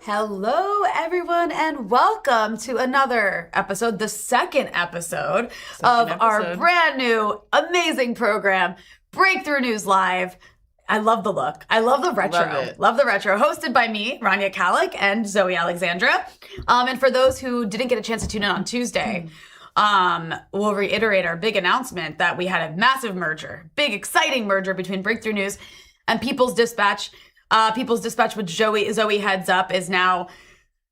Hello, everyone, and welcome to another episode, the second episode of our brand new, amazing program, Breakthrough News Live. I love the look. I love the retro. Love the retro. Hosted by me, Rania, Khalek, and Zoe Alexandra. And for those who didn't get a chance to tune in on Tuesday, we'll reiterate our big announcement that we had a massive merger, big, exciting merger between Breakthrough News and People's Dispatch. People's Dispatch, which Zoe heads up, is now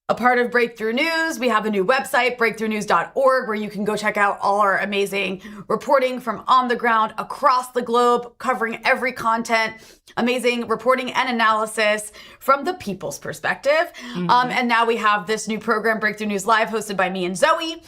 a part of Breakthrough News. We have a new website, breakthroughnews.org, where you can go check out all our amazing reporting from on the ground across the globe, covering every content, amazing reporting and analysis from the people's perspective. And now we have this new program, Breakthrough News Live, hosted by me and Zoe,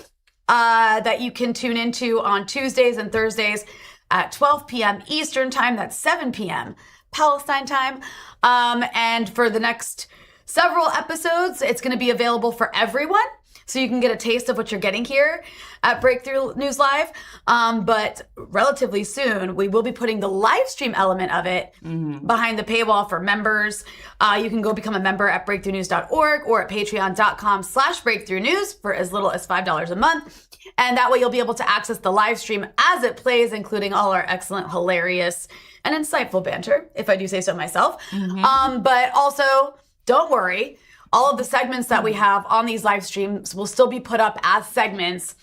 that you can tune into on Tuesdays and Thursdays at 12 p.m. Eastern Time. That's 7 p.m. Palestine time. And for the next several episodes, it's going to be available for everyone. So you can get a taste of what you're getting here at Breakthrough News Live. But relatively soon, we will be putting the live stream element of it behind the paywall for members. You can go become a member at breakthroughnews.org or at patreon.com/breakthroughnews for as little as $5 a month. And that way you'll be able to access the live stream as it plays, including all our excellent, hilarious, and insightful banter, if I do say so myself. But also, don't worry, all of the segments that we have on these live streams will still be put up as segments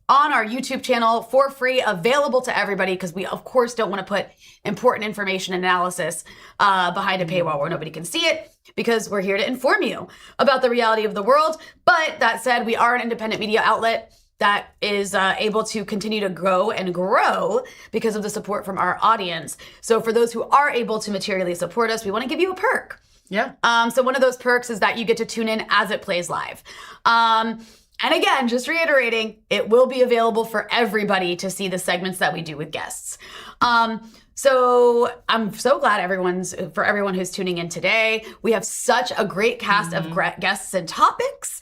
on our YouTube channel for free, available to everybody, because we, of course, don't want to put important information analysis behind a paywall where nobody can see it, because we're here to inform you about the reality of the world. But that said, we are an independent media outlet that is able to continue to grow and grow because of the support from our audience. So for those who are able to materially support us, we want to give you a perk. Yeah. So one of those perks is that you get to tune in as it plays live. And again, just reiterating, it will be available for everybody to see the segments that we do with guests. So I'm so glad for everyone who's tuning in today. We have such a great cast of guests and topics.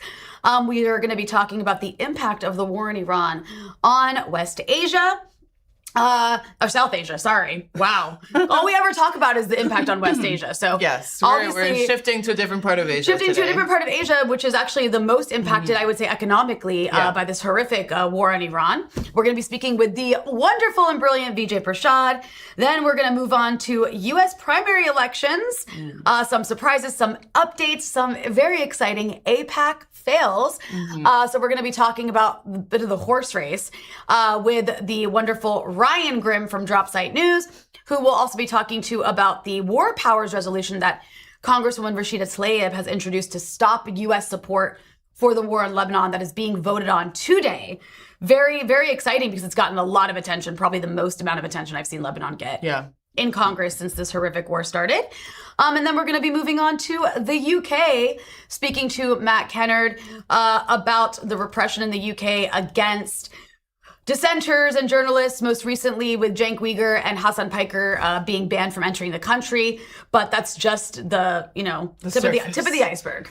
We are going to be talking about the impact of the war in Iran on West Asia. Or South Asia, sorry. Wow. All we ever talk about is the impact on West Asia. So yes, we're shifting to a different part of Asia to a different part of Asia, which is actually the most impacted, I would say, economically by this horrific war in Iran. We're going to be speaking with the wonderful and brilliant Vijay Prashad. Then we're going to move on to U.S. primary elections, some surprises, some updates, some very exciting AIPAC fails. So we're going to be talking about a bit of the horse race with the wonderful Ryan Grimm from Drop Site News, who will also be talking to about the war powers resolution that Congresswoman Rashida Tlaib has introduced to stop U.S. support for the war in Lebanon that is being voted on today. Very, very exciting because it's gotten a lot of attention, probably the most amount of attention I've seen Lebanon get in Congress since this horrific war started. And then we're going to be moving on to the UK, speaking to Matt Kennard about the repression in the UK against dissenters and journalists, most recently with Cenk Uygur and Hassan Piker being banned from entering the country. But that's just the tip of the iceberg.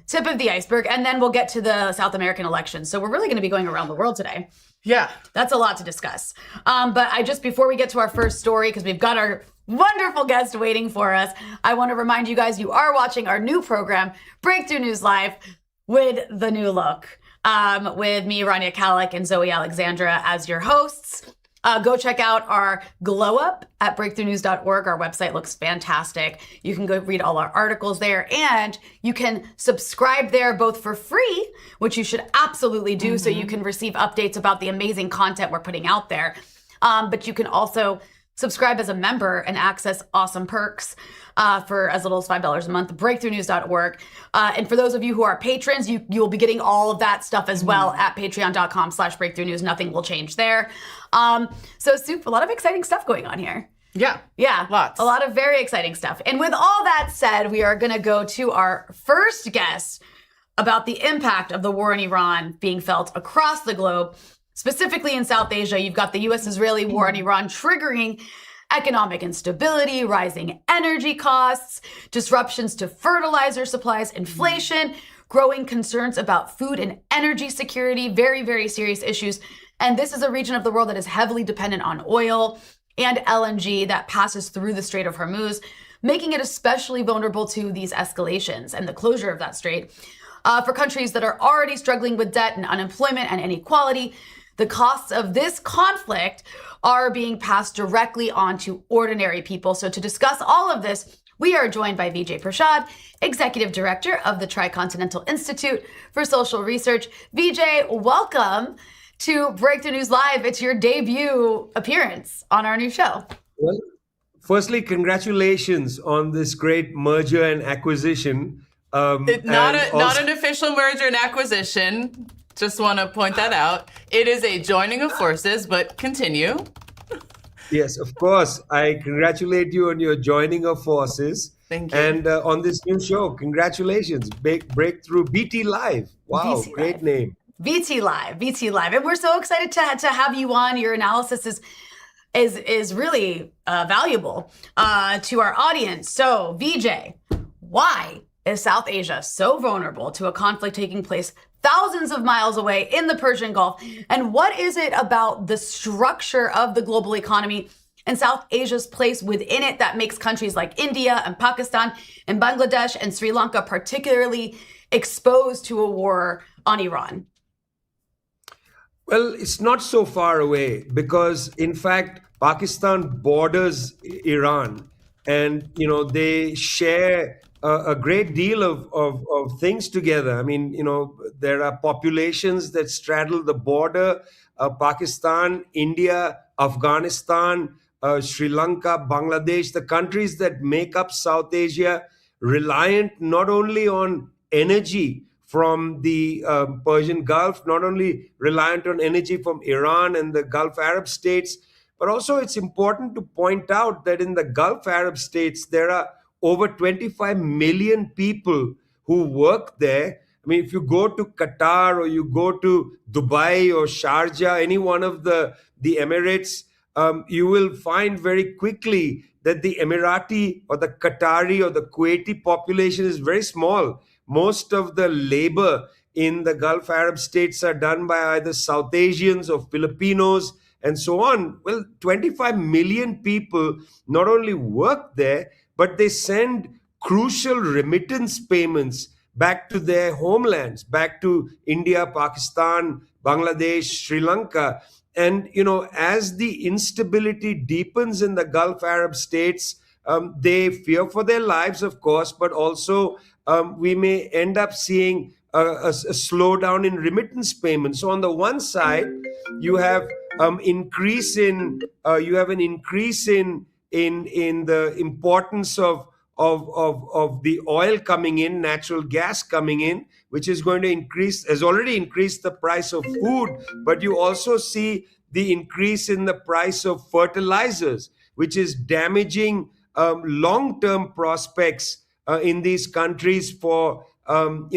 Tip of the iceberg. And then we'll get to the South American elections. So we're really going to be going around the world today. Yeah. That's a lot to discuss. But before we get to our first story, because we've got our wonderful guest waiting for us, I want to remind you guys, you are watching our new program, Breakthrough News Live, with the new look. With me, Rania, Khalek, and Zoe Alexandra as your hosts. Go check out our glow up at breakthroughnews.org. Our website looks fantastic. You can go read all our articles there, and you can subscribe there both for free, which you should absolutely do, so you can receive updates about the amazing content we're putting out there. But you can also subscribe as a member and access awesome perks for as little as $5 a month, breakthroughnews.org. And for those of you who are patrons, you'll be getting all of that stuff as well at patreon.com/breakthroughnews. Nothing will change there. So a lot of exciting stuff going on here. Yeah. Lots. A lot of very exciting stuff. And with all that said, we are going to go to our first guest about the impact of the war in Iran being felt across the globe. Specifically in South Asia, you've got the U.S.-Israeli war in Iran triggering economic instability, rising energy costs, disruptions to fertilizer supplies, inflation, growing concerns about food and energy security, very, very serious issues. And this is a region of the world that is heavily dependent on oil and LNG that passes through the Strait of Hormuz. making it especially vulnerable to these escalations and the closure of that strait. For countries that are already struggling with debt and unemployment and inequality, the costs of this conflict are being passed directly on to ordinary people. So to discuss all of this, we are joined by Vijay Prashad, Executive Director of the Tricontinental Institute for Social Research. Vijay, welcome to Breakthrough News Live. It's your debut appearance on our new show. Well, firstly, congratulations on this great merger and acquisition. Not an official merger and acquisition. Just want to point that out. It is a joining of forces, but continue. Yes, of course. I congratulate you on your joining of forces. Thank you. And on this new show, congratulations. Breakthrough BT Live. Wow, VT great Live. name. VT Live. And we're so excited to have you on. Your analysis is really valuable to our audience. So, Vijay, why is South Asia so vulnerable to a conflict taking place thousands of miles away in the Persian Gulf? And what is it about the structure of the global economy and South Asia's place within it that makes countries like India and Pakistan and Bangladesh and Sri Lanka particularly exposed to a war on Iran? Well, it's not so far away because, in fact, Pakistan borders Iran, and they share a great deal of things together. I mean, there are populations that straddle the border: Pakistan, India, Afghanistan, Sri Lanka, Bangladesh, the countries that make up South Asia, reliant not only on energy from the Persian Gulf, not only reliant on energy from Iran and the Gulf Arab states, but also it's important to point out that in the Gulf Arab states, there are over 25 million people who work there. I mean, if you go to Qatar or you go to Dubai or Sharjah, any one of the Emirates, you will find very quickly that the Emirati or the Qatari or the Kuwaiti population is very small. Most of the labor in the Gulf Arab states are done by either South Asians or Filipinos and so on. Well, 25 million people not only work there, but they send crucial remittance payments back to their homelands, back to India, Pakistan, Bangladesh, Sri Lanka. And, as the instability deepens in the Gulf Arab states, they fear for their lives, of course, but also we may end up seeing a slowdown in remittance payments. So on the one side, you have an increase in the importance of the oil coming in, natural gas coming in, which is going to has already increased the price of food, but you also see the increase in the price of fertilizers, which is damaging long-term prospects in these countries for food.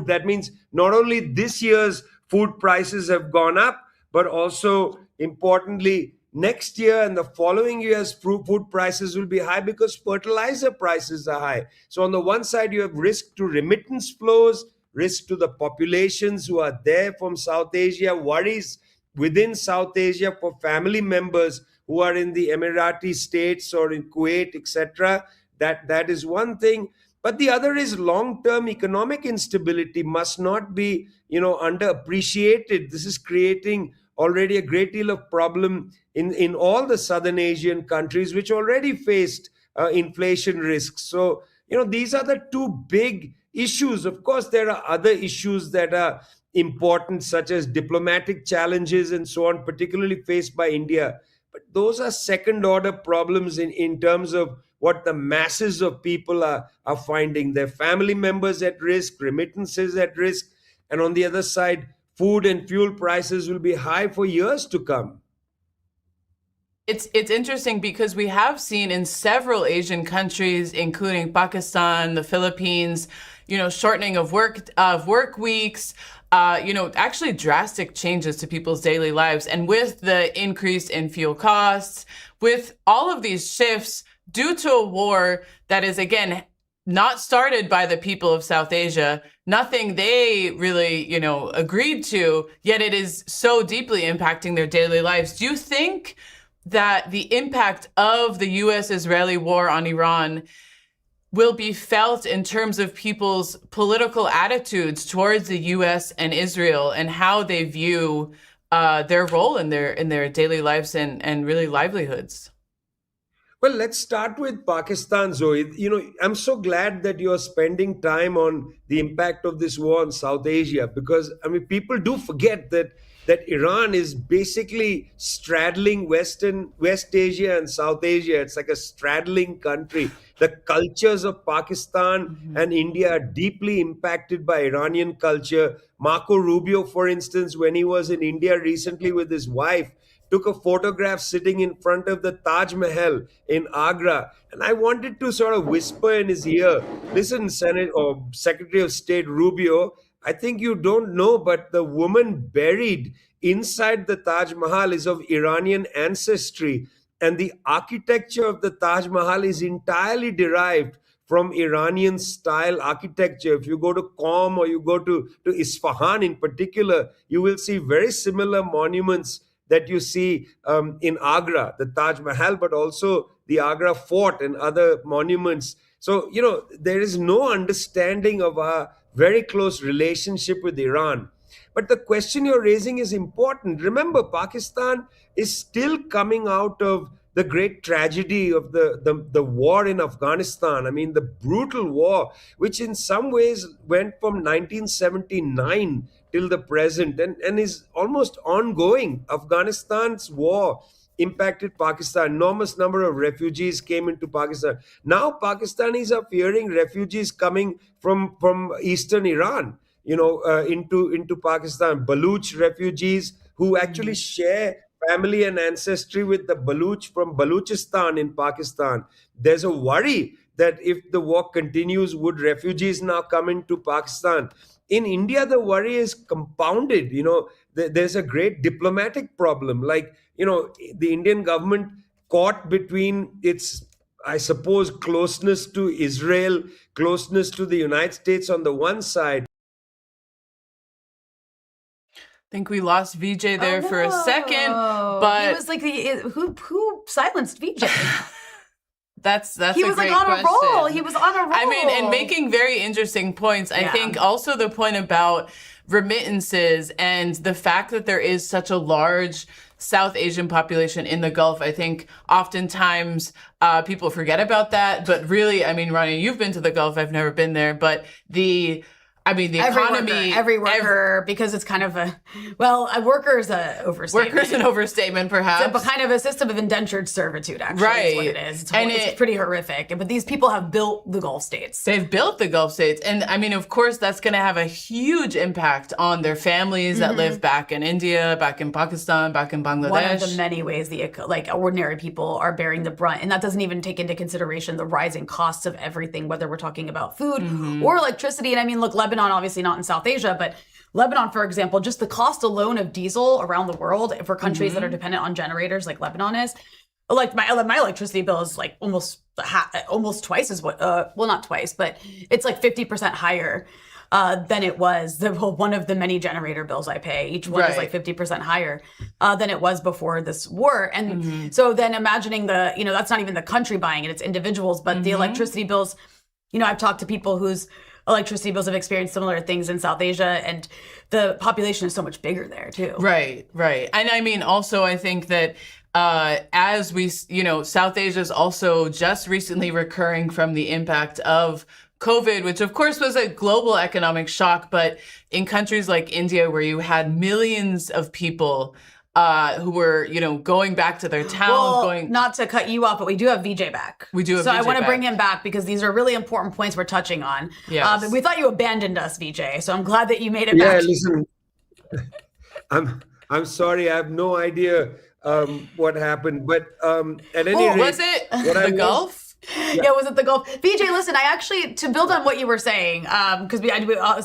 That means not only this year's food prices have gone up, but also importantly, next year and the following year's food prices will be high because fertilizer prices are high. So on the one side, you have risk to remittance flows, risk to the populations who are there from South Asia, worries within South Asia for family members who are in the Emirati states or in Kuwait, etc. That is one thing. But the other is long-term economic instability must not be, underappreciated. This is creating already a great deal of problem in all the Southern Asian countries, which already faced inflation risks. So, these are the two big issues. Of course, there are other issues that are important, such as diplomatic challenges and so on, particularly faced by India. But those are second-order problems in terms of what the masses of people are finding. Their family members at risk, remittances at risk, and on the other side, food and fuel prices will be high for years to come. It's interesting because we have seen in several Asian countries, including Pakistan, the Philippines, shortening of work weeks, actually drastic changes to people's daily lives. And with the increase in fuel costs, with all of these shifts due to a war that is, again, not started by the people of South Asia, nothing they really, agreed to, yet it is so deeply impacting their daily lives. Do you think that the impact of the U.S.-Israeli war on Iran will be felt in terms of people's political attitudes towards the U.S. and Israel and how they view their role in their daily lives and really livelihoods. Well, let's start with Pakistan, Zoe. I'm so glad that you're spending time on the impact of this war on South Asia, because, people do forget that Iran is basically straddling West Asia and South Asia. It's like a straddling country. The cultures of Pakistan and India are deeply impacted by Iranian culture. Marco Rubio, for instance, when he was in India recently with his wife, took a photograph sitting in front of the Taj Mahal in Agra. And I wanted to sort of whisper in his ear, listen, Secretary of State Rubio, I think you don't know, but the woman buried inside the Taj Mahal is of Iranian ancestry. And the architecture of the Taj Mahal is entirely derived from Iranian style architecture. If you go to Qom or you go to Isfahan in particular, you will see very similar monuments that you see in Agra, the Taj Mahal, but also the Agra Fort and other monuments. So, there is no understanding of our very close relationship with Iran. But the question you're raising is important. Remember, Pakistan is still coming out of the great tragedy of the war in Afghanistan. The brutal war, which in some ways went from 1979 till the present and is almost ongoing. Afghanistan's war impacted Pakistan. Enormous number of refugees came into Pakistan. Now Pakistanis are fearing refugees coming from eastern Iran, into Pakistan. Baluch refugees who actually share family and ancestry with the Baluch from Baluchistan in Pakistan. There's a worry that if the war continues, would refugees now come into Pakistan? In India, the worry is compounded. There's a great diplomatic problem. The Indian government caught between its, I suppose, closeness to Israel, closeness to the United States on the one side. I think we lost Vijay there for a second, but he was like, who silenced Vijay? That's he was a great on question. A roll. He was on a roll. And making very interesting points. I think also the point about remittances and the fact that there is such a large South Asian population in the Gulf. I think oftentimes people forget about that. But really, Rania, you've been to the Gulf. I've never been there. But the economy, every worker, because it's kind of a worker is an overstatement. Worker's an overstatement, perhaps. But kind of a system of indentured servitude, actually, right. is what it is. It's pretty horrific. But these people have built the Gulf states. They've built the Gulf states. And of course, that's going to have a huge impact on their families that live back in India, back in Pakistan, back in Bangladesh. One of the many ways the ordinary people are bearing the brunt. And that doesn't even take into consideration the rising costs of everything, whether we're talking about food or electricity. And look, Lebanon, obviously not in South Asia, but Lebanon, for example, just the cost alone of diesel around the world for countries that are dependent on generators like Lebanon is, like my electricity bill is like almost twice as what, not twice, but it's like 50% higher than it was one of the many generator bills I pay. Each one is like 50% higher than it was before this war. And so then imagining that's not even the country buying it, it's individuals, but the electricity bills, I've talked to people whose electricity bills have experienced similar things in South Asia, and the population is so much bigger there too. Right. And also I think that as we, South Asia is also just recently recurring from the impact of COVID, which of course was a global economic shock, but in countries like India, where you had millions of people who were, going back to their towns. Not to cut you off, but we do have Vijay back. We do have so Vijay I want to back. bring him back because these are really important points we're touching on. Yes. We thought you abandoned us, Vijay, so I'm glad that you made it back. Yeah, listen, I'm sorry, I have no idea what happened, but at any rate, was it the Gulf? Yeah, was it the Gulf? Vijay, listen, I actually, to build on what you were saying, because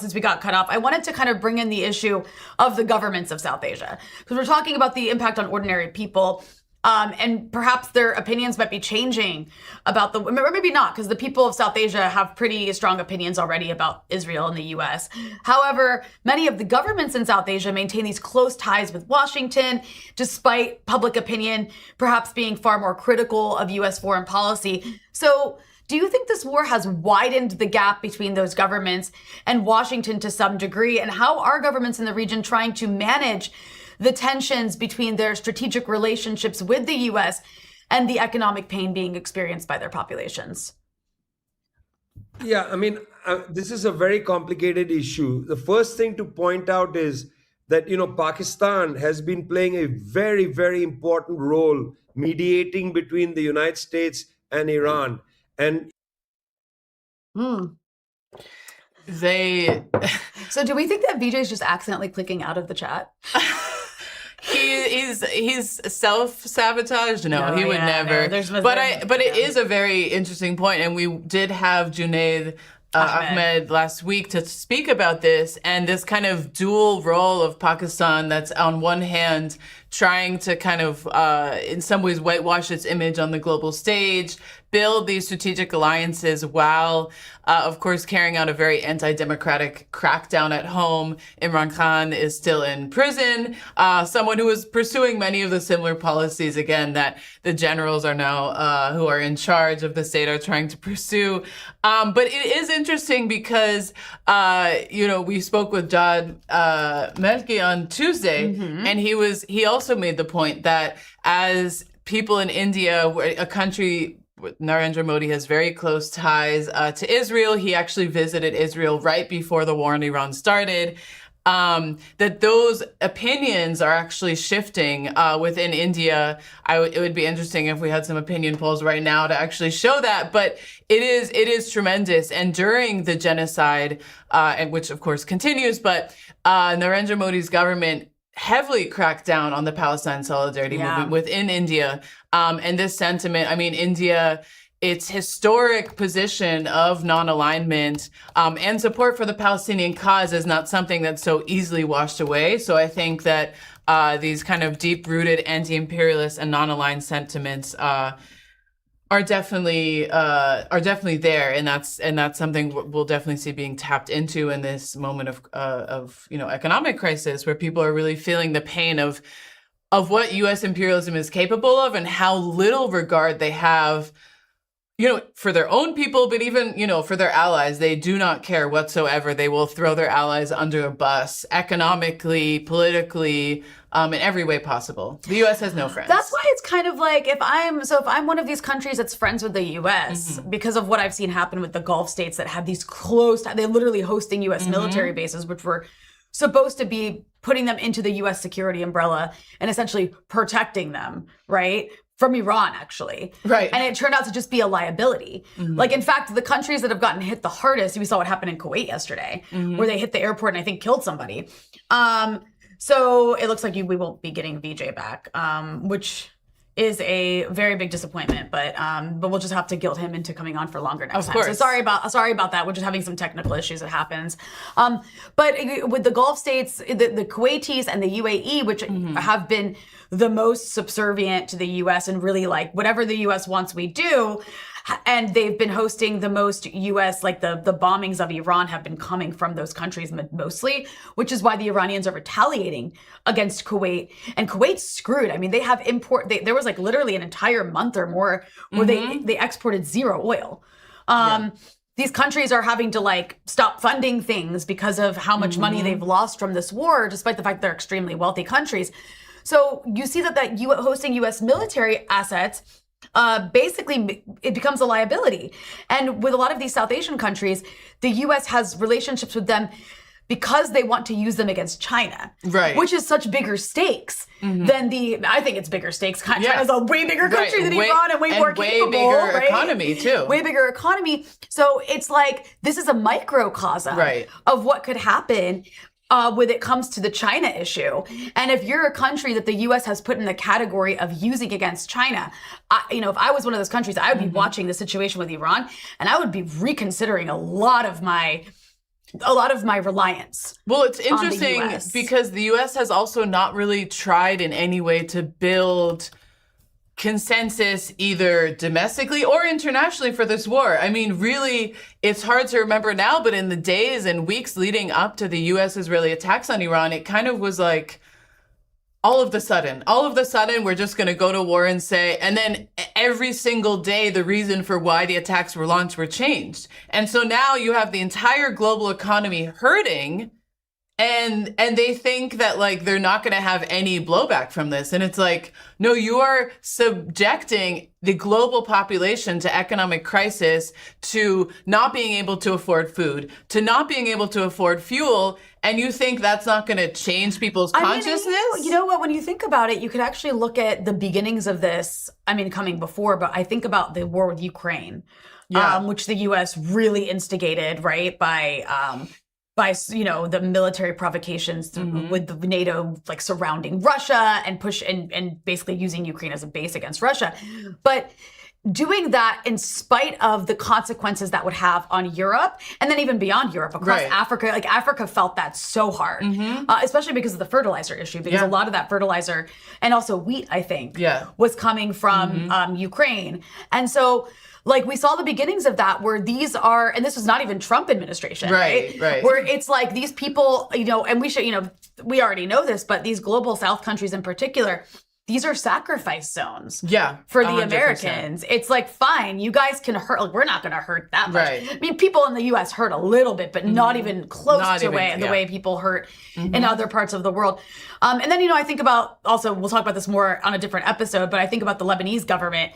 since we got cut off, I wanted to kind of bring in the issue of the governments of South Asia. Because we're talking about the impact on ordinary people. And perhaps their opinions might be changing about or maybe not, because the people of South Asia have pretty strong opinions already about Israel and the U.S. However, many of the governments in South Asia maintain these close ties with Washington, despite public opinion perhaps being far more critical of U.S. foreign policy. So do you think this war has widened the gap between those governments and Washington to some degree? And how are governments in the region trying to manage the tensions between their strategic relationships with the U.S. and the economic pain being experienced by their populations? Yeah, I mean, this is a very complicated issue. The first thing to point out is that, Pakistan has been playing a very, very important role mediating between the United States and Iran. And So do we think that Vijay's just accidentally clicking out of the chat? He's self-sabotaged. No, he would never. But it is a very interesting point, and we did have Junaid Ahmed last week to speak about this and this kind of dual role of Pakistan that's on one hand trying to kind of in some ways whitewash its image on the global stage, build these strategic alliances while, of course, carrying out a very anti-democratic crackdown at home. Imran Khan is still in prison, someone who was pursuing many of the similar policies, again, that the generals are now, who are in charge of the state, are trying to pursue. But it is interesting because, we spoke with Jad Melki on Tuesday, and he also made the point that as people in India, a country Narendra Modi has very close ties to Israel. He actually visited Israel right before the war in Iran started. That those opinions are actually shifting within India. It would be interesting if we had some opinion polls right now to actually show that. But it is tremendous. And during the genocide, and which of course continues, but Narendra Modi's government heavily cracked down on the Palestine solidarity movement within India. And this sentiment, India, its historic position of non-alignment and support for the Palestinian cause is not something that's so easily washed away. So I think that these kind of deep-rooted anti-imperialist and non-aligned sentiments are definitely there, and that's something we'll definitely see being tapped into in this moment of economic crisis, where people are really feeling the pain of what U.S. imperialism is capable of and how little regard they have, for their own people, but even, for their allies. They do not care whatsoever. They will throw their allies under a bus, economically, politically, in every way possible. The U.S. has no friends. That's why it's kind of like, if I'm one of these countries that's friends with the U.S., because of what I've seen happen with the Gulf states that have these they're literally hosting U.S. military bases, which were supposed to be putting them into the U.S. security umbrella and essentially protecting them, right? From Iran, actually. Right. And it turned out to just be a liability. Like, in fact, the countries that have gotten hit the hardest, we saw what happened in Kuwait yesterday, where they hit the airport and I think killed somebody. So it looks like we won't be getting Vijay back, which is a very big disappointment, but we'll just have to guilt him into coming on for longer next time. So sorry about that. We're just having some technical issues. It happens. But with the Gulf states, the Kuwaitis and the UAE, which have been the most subservient to the U.S. and really like whatever the U.S. wants, we do. And they've been hosting the most U.S., like the bombings of Iran have been coming from those countries mostly, which is why the Iranians are retaliating against Kuwait. And Kuwait's screwed. They have there was like literally an entire month or more where they exported zero oil. These countries are having to stop funding things because of how much money they've lost from this war, despite the fact they're extremely wealthy countries. So you see that hosting U.S. military assets, basically it becomes a liability. And with a lot of these South Asian countries, the U.S. has relationships with them because they want to use them against China, right? Which is such bigger stakes than I think it's bigger stakes. China's a way bigger country than Iran and way more capable, bigger economy too. Way bigger economy. So it's like this is a microcosm of what could happen when it comes to the China issue. And if you're a country that the U.S. has put in the category of using against China, if I was one of those countries, I would be watching the situation with Iran, and I would be reconsidering a lot of my reliance. Well, it's interesting because the U.S. has also not really tried in any way to build consensus either domestically or internationally for this war. I mean, really, it's hard to remember now, but in the days and weeks leading up to the U.S.-Israeli attacks on Iran, it kind of was like, all of the sudden, we're just going to go to war and say, and then every single day, the reason for why the attacks were launched were changed. And so now you have the entire global economy hurting, and they think that like they're not going to have any blowback from this. And it's like, no, you are subjecting the global population to economic crisis, to not being able to afford food, to not being able to afford fuel. And you think that's not going to change people's consciousness? You know what? When you think about it, you could actually look at the beginnings of this. I mean, coming before, but I think about the war with Ukraine, which the U.S. really instigated, right? By the military provocations with the NATO like surrounding Russia and and basically using Ukraine as a base against Russia. But doing that in spite of the consequences that would have on Europe and then even beyond Europe, across Africa. Like Africa felt that so hard, especially because of the fertilizer issue, because a lot of that fertilizer and also wheat, I think, was coming from Ukraine. And so like we saw the beginnings of that where these are, and this was not even Trump administration, right? Where it's like these people, and we should, we already know this, but these global South countries in particular, these are sacrifice zones for the 100%. Americans. It's like, fine, you guys can hurt. Like, we're not going to hurt that much. I mean, people in the U.S. hurt a little bit, but not even close to the way people hurt in other parts of the world. And then, I think about, also, we'll talk about this more on a different episode, but I think about the Lebanese government.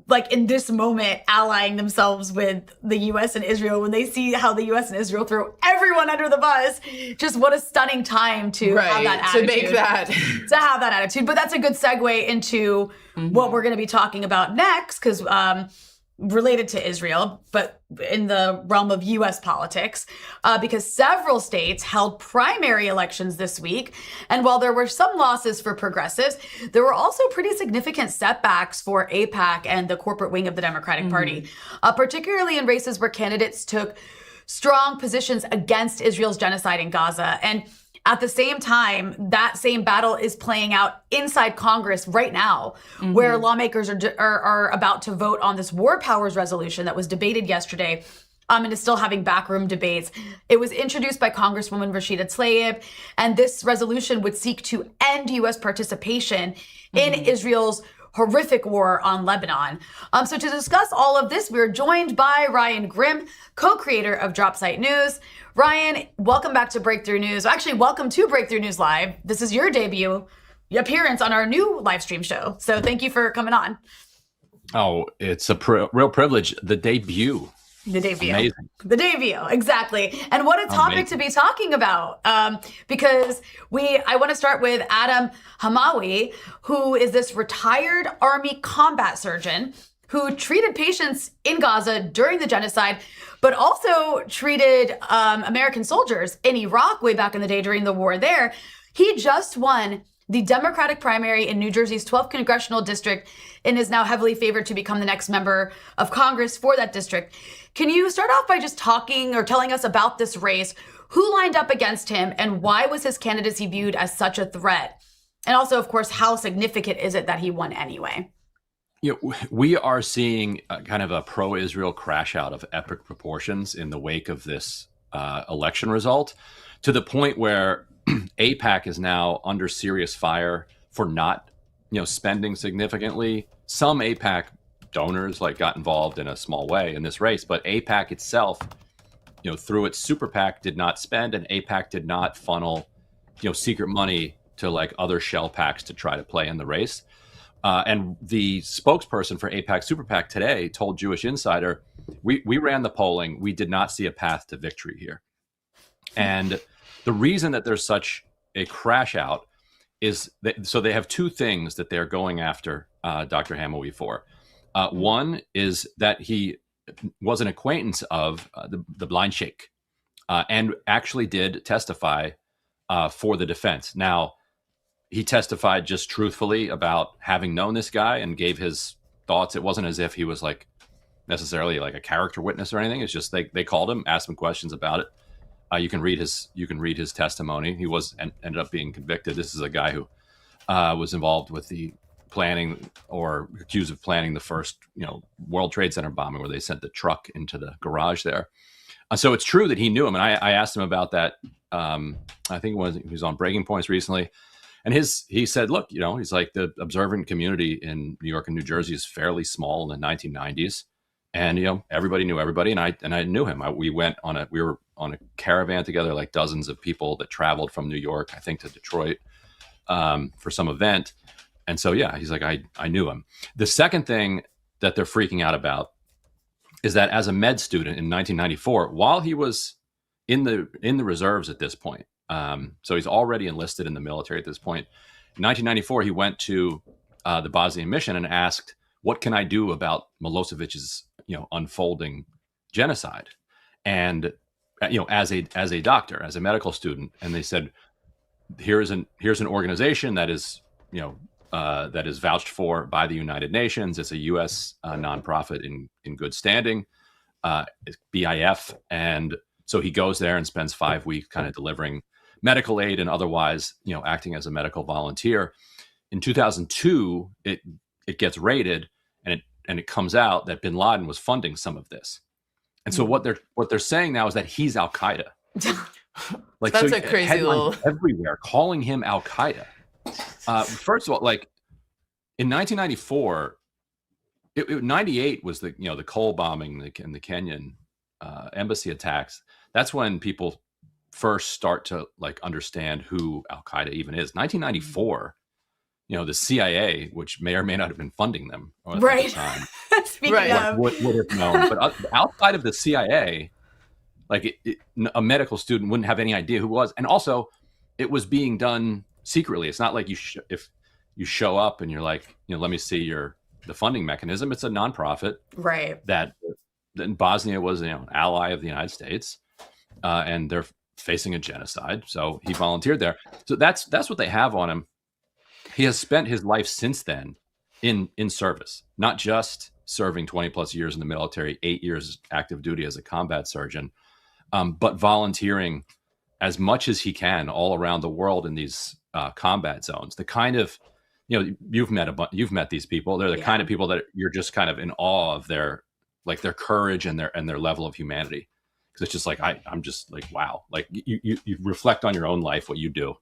Like, in this moment, allying themselves with the U.S. and Israel when they see how the U.S. and Israel throw everyone under the bus. Just what a stunning time to have that attitude. To make that. To have that attitude. But that's a good segue into what we're going to be talking about next, because related to Israel, but in the realm of U.S. politics, because several states held primary elections this week. And while there were some losses for progressives, there were also pretty significant setbacks for AIPAC and the corporate wing of the Democratic Party, particularly in races where candidates took strong positions against Israel's genocide in Gaza. And at the same time, that same battle is playing out inside Congress right now, where lawmakers are about to vote on this war powers resolution that was debated yesterday and is still having backroom debates. It was introduced by Congresswoman Rashida Tlaib, and this resolution would seek to end U.S. participation in Israel's horrific war on Lebanon. So to discuss all of this, we're joined by Ryan Grimm, co-creator of Dropsite News. Ryan, welcome back to Breakthrough News. Actually, welcome to Breakthrough News Live. This is your debut appearance on our new live stream show. So thank you for coming on. Oh, it's a real privilege. The debut. The debut. Amazing. The debut, exactly. And what a topic to be talking about, because I want to start with Adam Hamawi, who is this retired Army combat surgeon who treated patients in Gaza during the genocide, but also treated American soldiers in Iraq way back in the day during the war there. He just won the Democratic primary in New Jersey's 12th congressional district and is now heavily favored to become the next member of Congress for that district. Can you start off by just talking or telling us about this race? Who lined up against him and why was his candidacy viewed as such a threat? And also, of course, how significant is it that he won anyway? We are seeing kind of a pro-Israel crash out of epic proportions in the wake of this election result, to the point where AIPAC is now under serious fire for not, spending significantly. Some AIPAC donors got involved in a small way in this race, but AIPAC itself, through its super PAC, did not spend, and AIPAC did not funnel, secret money to other shell PACs to try to play in the race. And the spokesperson for AIPAC Super PAC today told Jewish Insider, we ran the polling. We did not see a path to victory here. And the reason that there's such a crash out is so they have two things that they're going after Dr. Hamawi for. One is that he was an acquaintance of the blind sheikh and actually did testify for the defense. Now, he testified just truthfully about having known this guy and gave his thoughts. It wasn't as if he was necessarily a character witness or anything. It's just they called him, asked him questions about it. You can read his testimony. He ended up being convicted. This is a guy who was involved with the planning or accused of planning the first, World Trade Center bombing, where they sent the truck into the garage there. So it's true that he knew him, and I asked him about that. I think he was on Breaking Points recently, and he said, look, he's like, the observant community in New York and New Jersey is fairly small in the 1990s, and everybody knew everybody, and I knew him. We were on a caravan together, like dozens of people that traveled from New York, I think, to Detroit for some event. And so, yeah, he's like, I knew him. The second thing that they're freaking out about is that as a med student in 1994, while he was in the reserves at this point, so he's already enlisted in the military at this point. In 1994, he went to the Bosnian mission and asked, what can I do about Milosevic's, unfolding genocide? And, as a doctor, as a medical student, and they said, here's an organization that is, that is vouched for by the United Nations. It's a U.S. Nonprofit in good standing, it's BIF. And so he goes there and spends 5 weeks kind of delivering medical aid and otherwise, acting as a medical volunteer. In 2002, it gets raided, and it comes out that bin Laden was funding some of this. And so what they're saying now is that he's Al Qaeda. Like, that's so a crazy little everywhere calling him Al Qaeda. First of all, like in 1994, 98 was the coal bombing and the Kenyan embassy attacks. That's when people first start to like understand who Al Qaeda even is. 1994, the CIA, which may or may not have been funding them at the time, Speaking of, would have known. But outside of the CIA, like a medical student wouldn't have any idea who it was. And also, it was being done secretly. It's not like if you show up and you're like, let me see the funding mechanism. It's a nonprofit, right? That in Bosnia was an ally of the United States, and they're facing a genocide. So he volunteered there. So that's what they have on him. He has spent his life since then in service, not just serving 20 plus years in the military, 8 years active duty as a combat surgeon, but volunteering as much as he can all around the world in these combat zones. The kind of, you've met these people. They're the kind of people that you're just kind of in awe of their courage and their level of humanity. Because it's just like, I'm just like, wow. Like you reflect on your own life, what you do.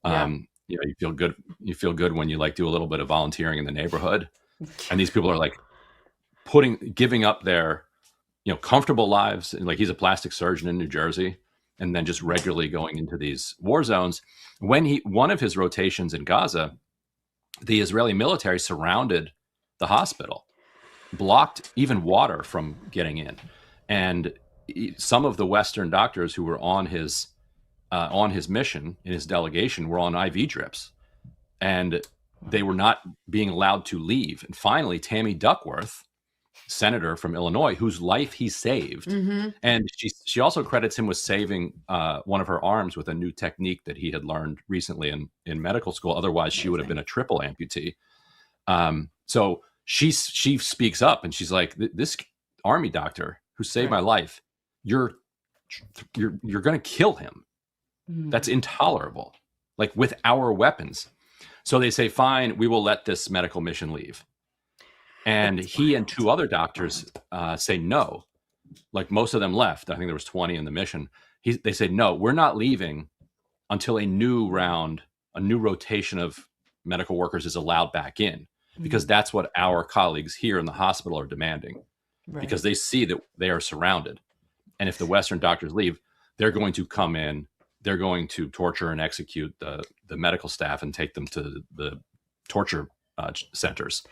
You feel good. You feel good when you do a little bit of volunteering in the neighborhood. And these people are like giving up their, comfortable lives. Like he's a plastic surgeon in New Jersey, and then just regularly going into these war zones. One of his rotations in Gaza, the Israeli military surrounded the hospital, blocked even water from getting in. And some of the Western doctors who were on his mission in his delegation were on IV drips, and they were not being allowed to leave. And finally, Tammy Duckworth, senator from Illinois, whose life he saved, and she also credits him with saving one of her arms with a new technique that he had learned recently in medical school. Otherwise, she would have been a triple amputee. So she speaks up, and she's like, "This army doctor who saved my life, you're going to kill him. That's intolerable. Like with our weapons." So they say, "Fine, we will let this medical mission leave." And he and two other doctors say no. Like most of them left. I think there was 20 in the mission. They said, "No, we're not leaving until a new rotation of medical workers is allowed back in, because that's what our colleagues here in the hospital are demanding, because they see that they are surrounded. And if the Western doctors leave, they're going to come in, they're going to torture and execute the medical staff and take them to the torture centers."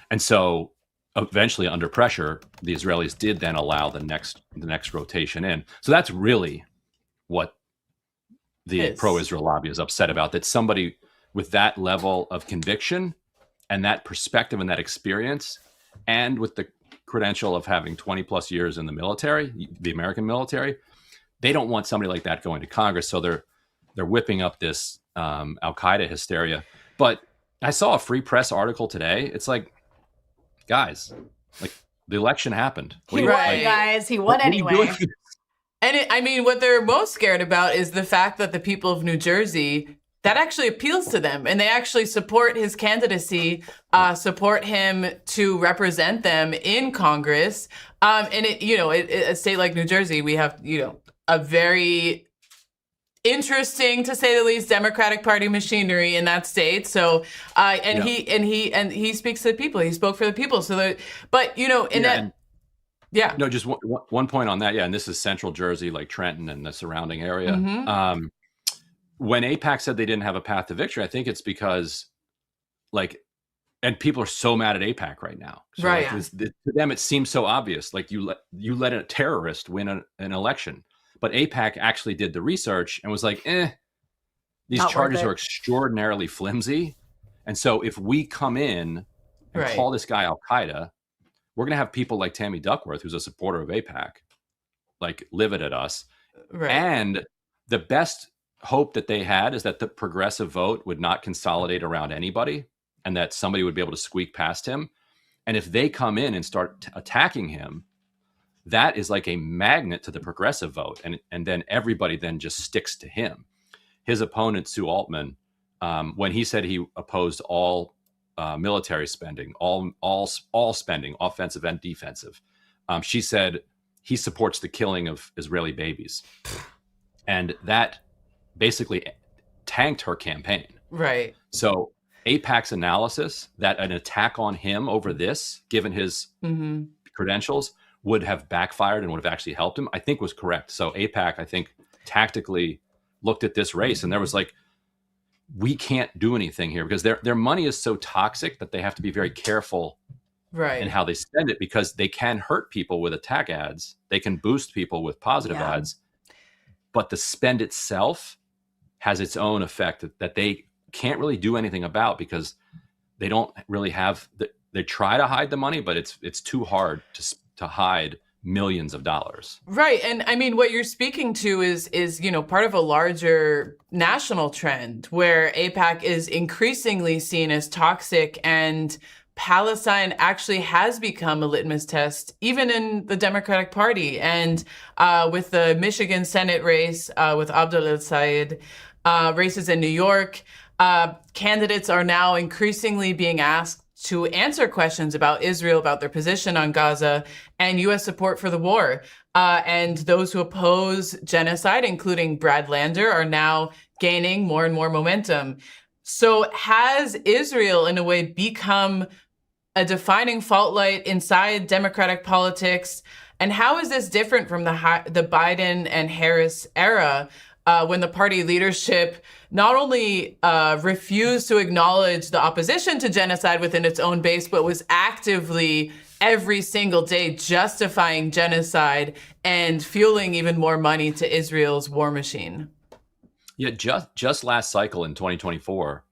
And so eventually, under pressure, the Israelis did then allow the next rotation in. So that's really what the pro-Israel lobby is upset about, that somebody with that level of conviction and that perspective and that experience, and with the credential of having 20 plus years in the military, the American military, they don't want somebody like that going to Congress. So they're whipping up this Al-Qaeda hysteria. But I saw a Free Press article today. It's like, guys, like the election happened. He won, guys. He won anyway. And what they're most scared about is the fact that the people of New Jersey, that actually appeals to them, and they actually support his candidacy, support him to represent them in Congress. And a state like New Jersey, we have, a very interesting, to say the least, Democratic Party machinery in that state. So, he speaks to the people. He spoke for the people. So, No, just one point on that. Yeah, and this is Central Jersey, like Trenton and the surrounding area. Mm-hmm. When AIPAC said they didn't have a path to victory, I think it's because, and people are so mad at AIPAC right now. So right. To them, it seems so obvious. Like you let a terrorist win an election, but AIPAC actually did the research and was like, these charges are extraordinarily flimsy, and so if we come in and call this guy Al Qaeda, we're going to have people like Tammy Duckworth, who's a supporter of AIPAC, like livid at us. Right. And the best hope that they had is that the progressive vote would not consolidate around anybody and that somebody would be able to squeak past him. And if they come in and start attacking him, that is like a magnet to the progressive vote. And then everybody then just sticks to him. His opponent, Sue Altman, when he said he opposed all military spending, all spending, offensive and defensive, she said he supports the killing of Israeli babies. And that basically tanked her campaign. Right. So AIPAC's analysis that an attack on him over this, given his credentials, would have backfired and would have actually helped him, I think was correct. So AIPAC, I think, tactically looked at this race and there was like, we can't do anything here because their money is so toxic that they have to be very careful in how they spend it, because they can hurt people with attack ads. They can boost people with positive ads, but the spend itself has its own effect that they can't really do anything about because they don't really have they try to hide the money, but it's too hard to hide millions of dollars. Right. And I mean, what you're speaking to is, part of a larger national trend where AIPAC is increasingly seen as toxic, and Palestine actually has become a litmus test, even in the Democratic Party. And with the Michigan Senate race with Abdul El-Sayed, races in New York, candidates are now increasingly being asked to answer questions about Israel, about their position on Gaza, and U.S. support for the war. And those who oppose genocide, including Brad Lander, are now gaining more and more momentum. So has Israel, in a way, become a defining fault light inside Democratic politics? And how is this different from the Biden and Harris era, when the party leadership not only refused to acknowledge the opposition to genocide within its own base, but was actively every single day justifying genocide and fueling even more money to Israel's war machine? Yeah, just last cycle in 2024,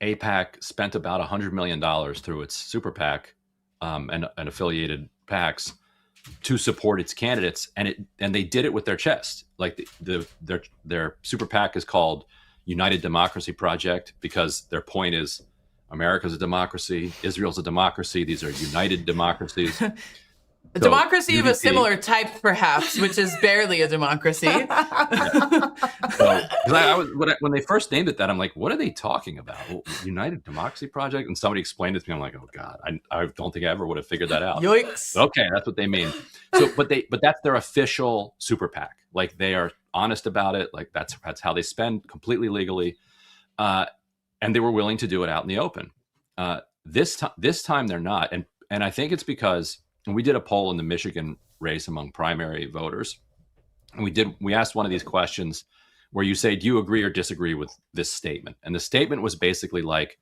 AIPAC spent about $100 million through its super PAC and affiliated PACs to support its candidates, and they did it with their chest. Like their super PAC is called United Democracy Project because their point is America's a democracy, Israel's a democracy. These are united democracies. A democracy of a similar type, perhaps, which is barely a democracy. When they first named it that, I'm like, what are they talking about? United Democracy Project? And somebody explained it to me. I'm like, oh God, I don't think I ever would have figured that out. Yikes. Okay, that's what they mean. So, but that's their official super PAC. Like they are honest about it. Like that's how they spend completely legally. And they were willing to do it out in the open. This time they're not. And I think it's because, and we did a poll in the Michigan race among primary voters. And we asked one of these questions where you say, do you agree or disagree with this statement? And the statement was basically like,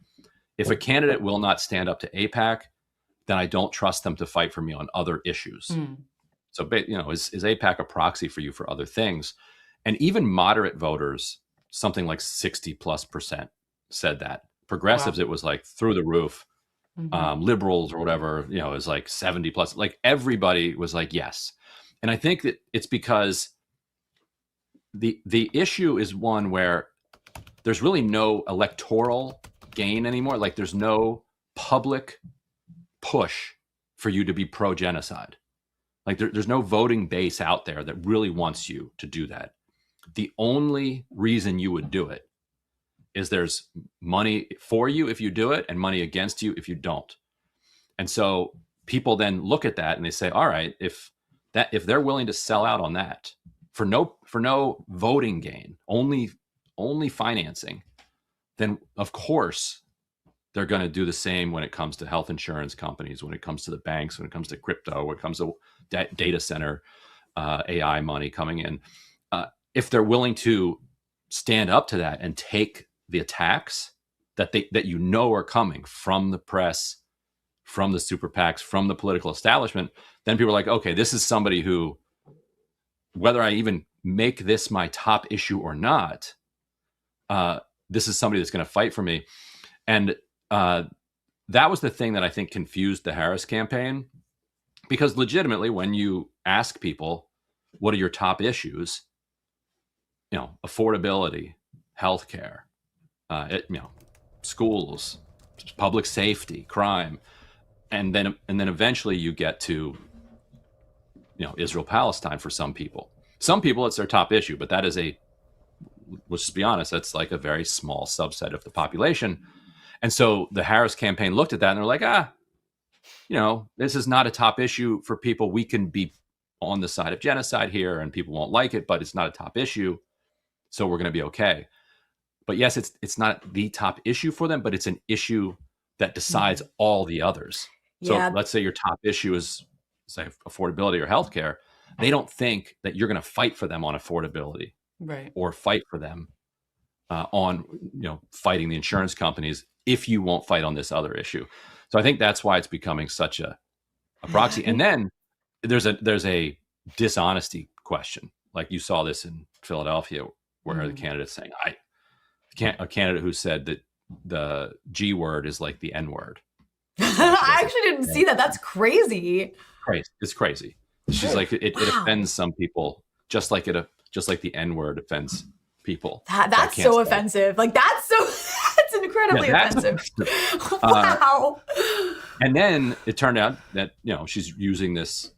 if a candidate will not stand up to AIPAC, then I don't trust them to fight for me on other issues. So, is AIPAC a proxy for you for other things? And even moderate voters, something like 60+% said that. Progressives, It was like through the roof. Liberals or whatever, is like 70+. Like everybody was like, yes. And I think that it's because the issue is one where there's really no electoral gain anymore. Like there's no public push for you to be pro-genocide. Like there's no voting base out there that really wants you to do that. The only reason you would do it is there's money for you if you do it and money against you if you don't. And so people then look at that and they say, all right, if they're willing to sell out on that for no voting gain, only financing, then of course they're going to do the same when it comes to health insurance companies, when it comes to the banks, when it comes to crypto, when it comes to data center, AI money coming in. If they're willing to stand up to that and take the attacks that are coming from the press, from the super PACs, from the political establishment, then people are like, okay, this is somebody who, whether I even make this my top issue or not, this is somebody that's going to fight for me. And that was the thing that I think confused the Harris campaign, because legitimately, when you ask people, what are your top issues? Affordability, healthcare, schools, public safety, crime, and then eventually you get to, Israel-Palestine for some people. Some people, it's their top issue, but that is let's just be honest, that's like a very small subset of the population. And so the Harris campaign looked at that and they're like, this is not a top issue for people. We can be on the side of genocide here and people won't like it, but it's not a top issue. So we're going to be okay. But yes, it's not the top issue for them, but it's an issue that decides all the others. So let's say your top issue is, say, affordability or healthcare. They don't think that you're going to fight for them on affordability, right? Or fight for them on fighting the insurance companies if you won't fight on this other issue. So I think that's why it's becoming such a proxy. And then there's a dishonesty question, like you saw this in Philadelphia, where the candidate's saying, a candidate who said that the G word is like the N word. I actually didn't see that. That's crazy. It's crazy. She's like, it offends some people, just like the N word offends people. That's so offensive. Like that's incredibly offensive. Wow. And then it turned out that she's using this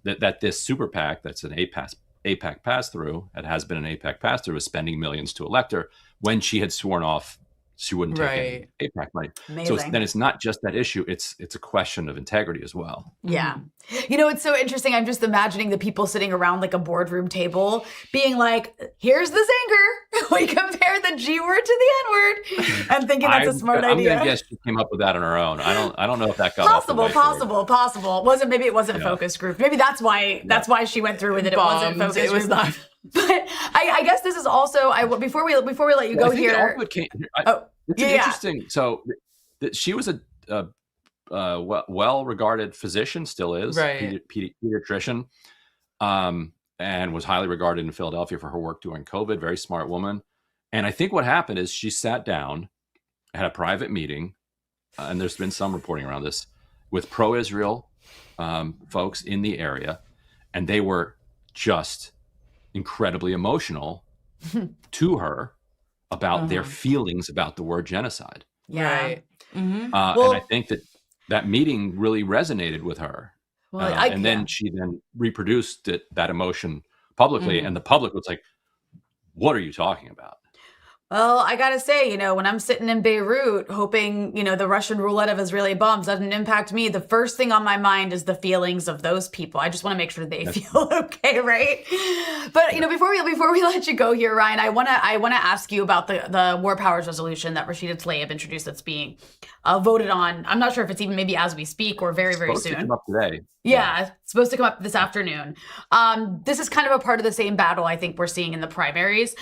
super PAC that's an AIPAC pass-through, it has been an AIPAC pass-through, is spending millions to elect her when she had sworn off she wouldn't take any AIPAC money. Amazing. So then it's not just that issue, it's a question of integrity as well. Yeah. It's so interesting. I'm just imagining the people sitting around like a boardroom table being like, here's the zinger. We compare the G word to the N word. I'm thinking that's a smart idea. I'm going to guess she came up with that on her own. I don't know if that got possible. Maybe it wasn't focus group. Maybe that's why she went through with it. It wasn't focus group. It was not. But I guess this is also before we let you go here. It's interesting. So she was a well-regarded physician, still is, right. Pediatrician, and was highly regarded in Philadelphia for her work during COVID. Very smart woman. And I think what happened is she sat down, had a private meeting, and there's been some reporting around this, with pro-Israel folks in the area, and they were just incredibly emotional to her about their feelings about the word genocide. Yeah. Right. Mm-hmm. And I think that meeting really resonated with her. Then she then reproduced that emotion publicly, and the public was like, what are you talking about? Well, I gotta say, when I'm sitting in Beirut hoping, the Russian roulette of Israeli bombs doesn't impact me, the first thing on my mind is the feelings of those people. I just want to make sure they feel okay, right? But before we let you go here, Ryan, I wanna ask you about the War Powers resolution that Rashida Tlaib introduced that's being voted on. I'm not sure if it's even maybe as we speak or very, very soon. To come up today. Yeah, it's supposed to come up this afternoon. This is kind of a part of the same battle I think we're seeing in the primaries.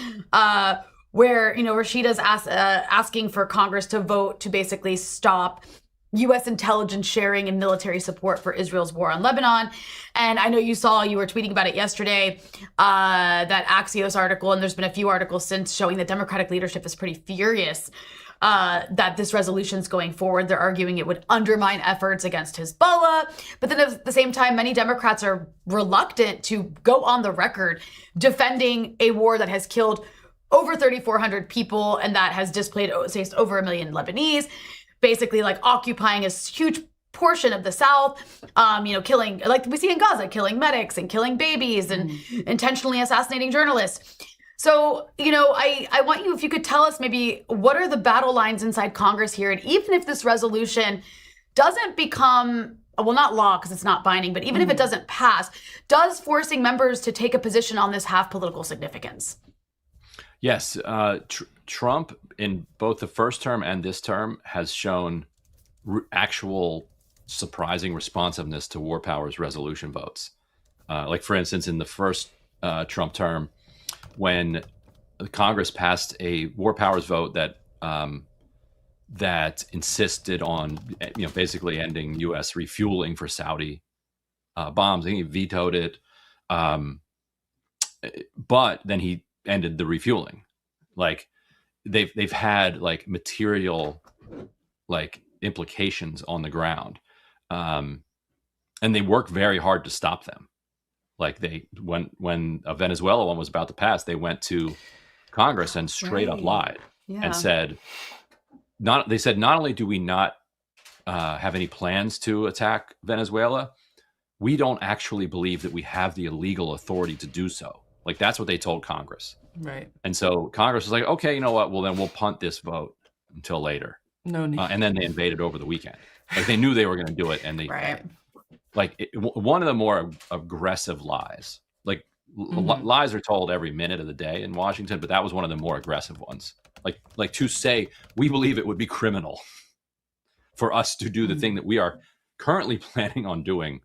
Where, Rashida's asking for Congress to vote to basically stop U.S. intelligence sharing and military support for Israel's war on Lebanon. And I know you were tweeting about it yesterday, that Axios article, and there's been a few articles since showing that Democratic leadership is pretty furious that this resolution's going forward. They're arguing it would undermine efforts against Hezbollah. But then at the same time, many Democrats are reluctant to go on the record defending a war that has killed over 3,400 people and that has displaced over 1 million Lebanese, basically like occupying a huge portion of the South, killing, like we see in Gaza, killing medics and killing babies and intentionally assassinating journalists. So, I want you, if you could tell us maybe what are the battle lines inside Congress here? And even if this resolution doesn't become, well, not law because it's not binding, but even if it doesn't pass, does forcing members to take a position on this have political significance? Yes. Trump, in both the first term and this term, has shown actual surprising responsiveness to war powers resolution votes. Like, for instance, in the first Trump term, when Congress passed a war powers vote that insisted on, basically ending U.S. refueling for Saudi bombs, and he vetoed it. But then he ended the refueling. Like, they've had like material like implications on the ground, and they work very hard to stop them. Like, when a Venezuela one was about to pass, they went to Congress and straight up lied and said, not only do we not have any plans to attack Venezuela, we don't actually believe that we have the illegal authority to do so. Like, that's what they told Congress. Right. And so Congress was like, okay, you know what? Well, then we'll punt this vote until later. No need. And then they invaded over the weekend. Like, they knew they were going to do it, and they one of the more aggressive lies. Like, lies are told every minute of the day in Washington, but that was one of the more aggressive ones. Like to say, we believe it would be criminal for us to do the thing that we are currently planning on doing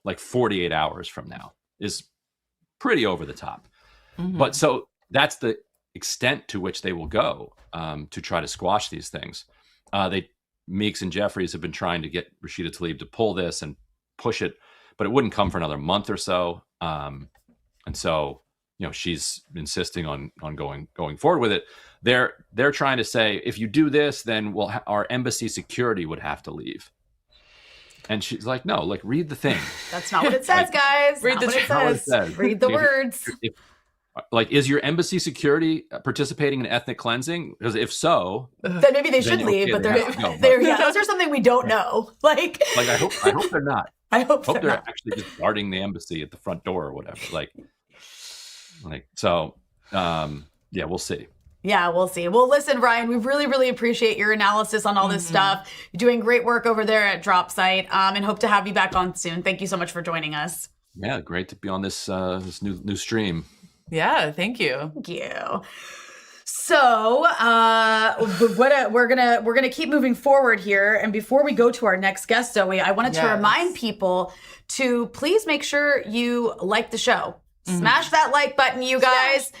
like 48 hours from now is pretty over the top. But so that's the extent to which they will go to try to squash these things. Meeks and Jeffries have been trying to get Rashida Tlaib to pull this and push it, but it wouldn't come for another month or so. And so, she's insisting on going forward with it. They're trying to say, if you do this, then our embassy security would have to leave. And she's like, no, like, read the thing. That's not what it says, guys. Read what it says. Read the words. Is your embassy security participating in ethnic cleansing? Because if so, then maybe they should leave. But those are something we don't know. I hope they're not. I hope they're not. Actually just guarding the embassy at the front door or whatever. We'll see. Yeah, we'll see. Well, listen, Ryan, we really, really appreciate your analysis on all this stuff. You're doing great work over there at Drop Site, and hope to have you back on soon. Thank you so much for joining us. Yeah, great to be on this new stream. Yeah, thank you. Thank you. So we're gonna keep moving forward here, and before we go to our next guest, Zoe, I wanted to remind people to please make sure you like the show. Smash that like button, you guys.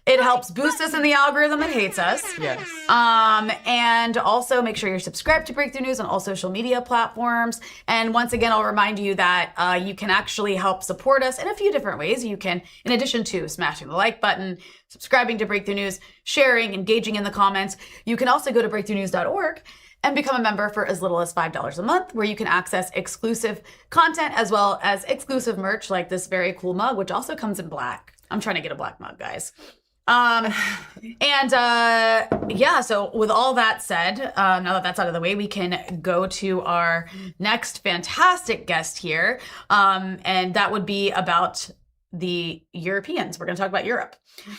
It helps boost us in the algorithm that hates us. Yes. And also make sure you're subscribed to Breakthrough News on all social media platforms. And once again, I'll remind you that you can actually help support us in a few different ways. You can, in addition to smashing the like button, subscribing to Breakthrough News, sharing, engaging in the comments, you can also go to breakthroughnews.org and become a member for as little as $5 a month, where you can access exclusive content as well as exclusive merch like this very cool mug, which also comes in black. I'm trying to get a black mug, guys. So with all that said, now that that's out of the way, we can go to our next fantastic guest here. And that would be about the Europeans. We're going to talk about Europe.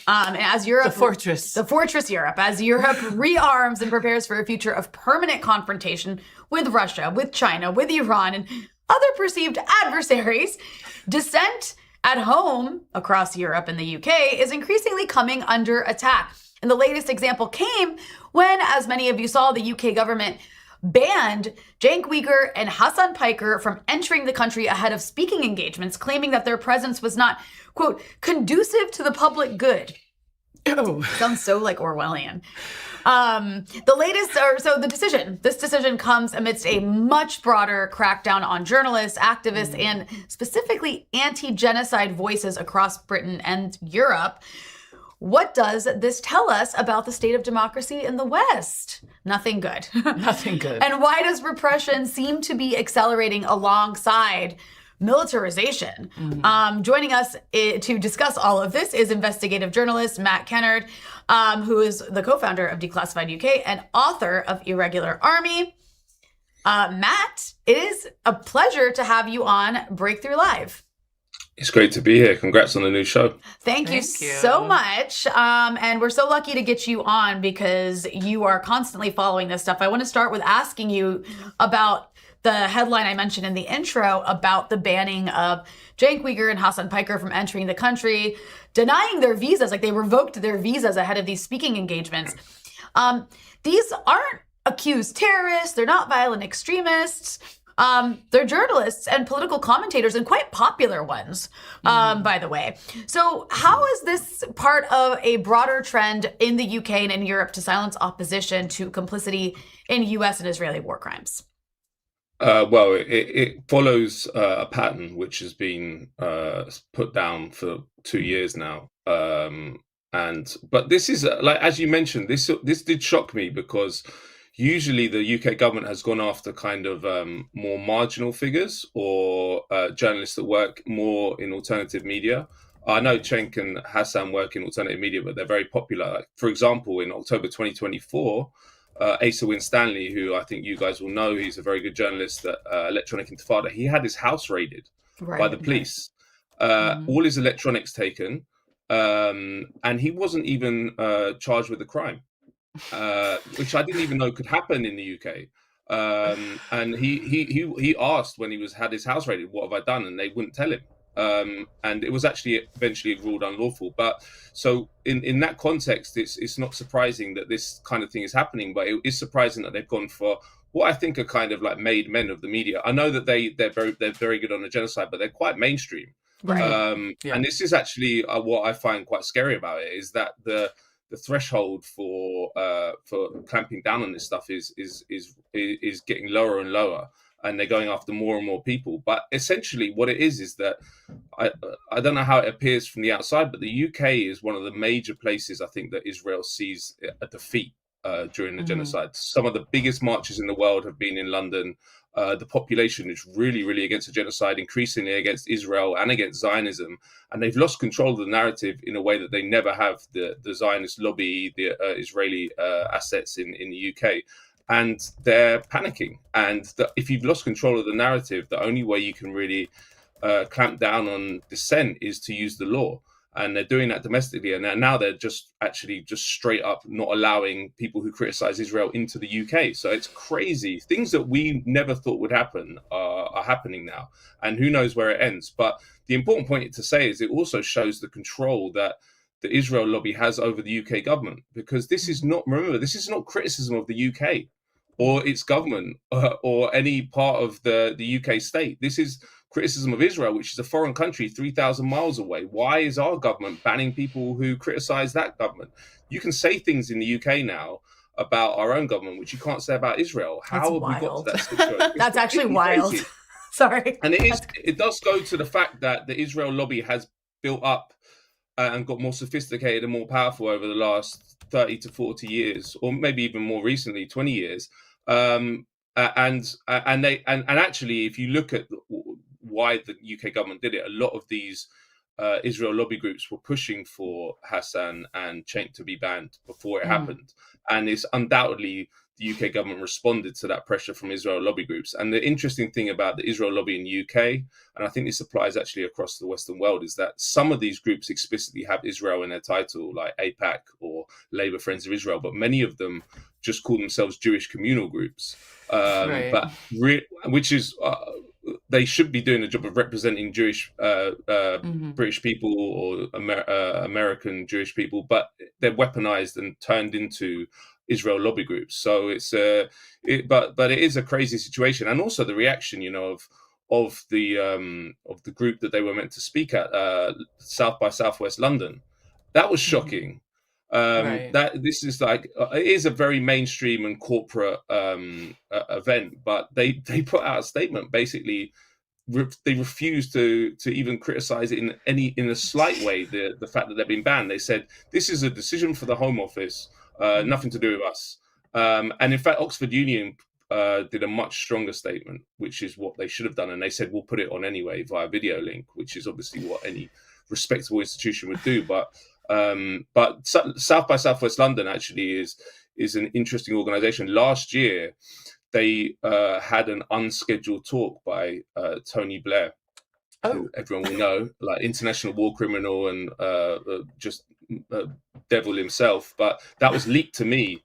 And as Europe, the fortress Europe, as Europe rearms and prepares for a future of permanent confrontation with Russia, with China, with Iran, and other perceived adversaries, dissent at home across Europe and the UK is increasingly coming under attack. And the latest example came when, as many of you saw, the UK government banned Cenk Uygur and Hasan Piker from entering the country ahead of speaking engagements, claiming that their presence was not, quote, conducive to the public good. Oh, sounds so like Orwellian. This decision comes amidst a much broader crackdown on journalists, activists, and specifically anti-genocide voices across Britain and Europe. What does this tell us about the state of democracy in the West? Nothing good. Nothing good. And why does repression seem to be accelerating alongside militarization? Joining us to discuss all of this is investigative journalist Matt Kennard, who is the co-founder of Declassified UK and author of Irregular Army. Matt, it is a pleasure to have you on Breakthrough Live. It's great to be here. Congrats on the new show. Thank you so much. And we're so lucky to get you on because you are constantly following this stuff. I want to start with asking you about the headline I mentioned in the intro about the banning of Cenk Uygur and Hasan Piker from entering the country, denying their visas, like they revoked their visas ahead of these speaking engagements. These aren't accused terrorists. They're not violent extremists. They're journalists and political commentators, and quite popular ones, by the way. So how is this part of a broader trend in the UK and in Europe to silence opposition to complicity in US and Israeli war crimes? Well, it follows a pattern which has been put down for 2 years now. But this is, like, as you mentioned, this did shock me because usually the UK government has gone after kind of more marginal figures or journalists that work more in alternative media. I know Cenk and Hassan work in alternative media, but they're very popular. Like, for example, in October 2024, Asa Winstanley, who I think you guys will know, he's a very good journalist at Electronic Intifada, he had his house raided by the police. All his electronics taken, and he wasn't even charged with a crime. Which I didn't even know could happen in the UK. And he asked when he had his house raided, "What have I done?" And they wouldn't tell him. And it was actually eventually ruled unlawful. But so in that context, it's not surprising that this kind of thing is happening. But it is surprising that they've gone for what I think are kind of like made men of the media. I know that they're very good on the genocide, but they're quite mainstream. Right. And this is actually what I find quite scary about it, is that the threshold for clamping down on this stuff is getting lower and lower, and they're going after more and more people. But essentially, what it is that I don't know how it appears from the outside, but the UK is one of the major places I think that Israel sees a defeat during the genocide. Some of the biggest marches in the world have been in London. The population is really, really against the genocide, increasingly against Israel and against Zionism. And they've lost control of the narrative in a way that they never have, the Zionist lobby, the Israeli assets in the UK. And they're panicking. And if you've lost control of the narrative, the only way you can really clamp down on dissent is to use the law. And they're doing that domestically. And now they're just straight up not allowing people who criticize Israel into the UK. So it's crazy. Things that we never thought would happen are happening now. And who knows where it ends. But the important point to say is it also shows the control that the Israel lobby has over the UK government. Because this is not criticism of the UK or its government or any part of the UK state. This is criticism of Israel, which is a foreign country 3,000 miles away. Why is our government banning people who criticize that government? You can say things in the UK now about our own government, which you can't say about Israel. How have we got to that situation? That's actually wild. Sorry. And it does go to the fact that the Israel lobby has built up and got more sophisticated and more powerful over the last 30 to 40 years, or maybe even more recently, 20 years. And actually, if you look at why the UK government did it, a lot of these Israel lobby groups were pushing for Hassan and Cenk to be banned before it happened. And it's undoubtedly the UK government responded to that pressure from Israel lobby groups. And the interesting thing about the Israel lobby in the UK, and I think this applies actually across the Western world, is that some of these groups explicitly have Israel in their title, like AIPAC or Labour Friends of Israel, but many of them just call themselves Jewish communal groups. Which is... they should be doing a job of representing Jewish British people or American Jewish people, but they're weaponized and turned into Israel lobby groups. So but it is a crazy situation, and also the reaction, of the group that they were meant to speak at South by Southwest London. That was shocking. That this is like it is a very mainstream and corporate event, but they put out a statement basically. They refused to even criticize it in a slight way. The fact that they've been banned, they said this is a decision for the Home Office, nothing to do with us. And in fact, Oxford Union did a much stronger statement, which is what they should have done, and they said we'll put it on anyway via video link, which is obviously what any respectable institution would do, but South by Southwest London actually is an interesting organization. Last year, they had an unscheduled talk by Tony Blair, who everyone will know, like international war criminal and just devil himself. But that was leaked to me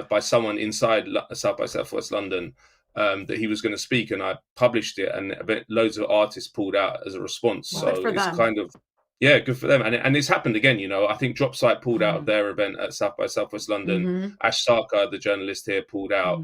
by someone inside South by Southwest London, that he was going to speak, and I published it, and loads of artists pulled out as a response. Well, so it's kind of, yeah, good for them. And it's happened again, I think Dropsite pulled out of their event at South by Southwest London. Ash Sarkar, the journalist here, pulled out.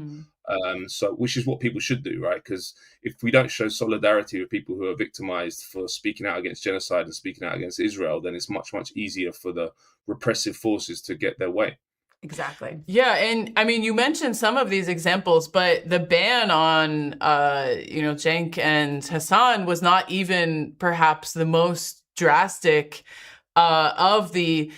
So, which is what people should do, right? Because if we don't show solidarity with people who are victimized for speaking out against genocide and speaking out against Israel, then it's much, much easier for the repressive forces to get their way. Exactly. Yeah, and I mean, you mentioned some of these examples, but the ban on, Cenk and Hassan was not even perhaps the most drastic of the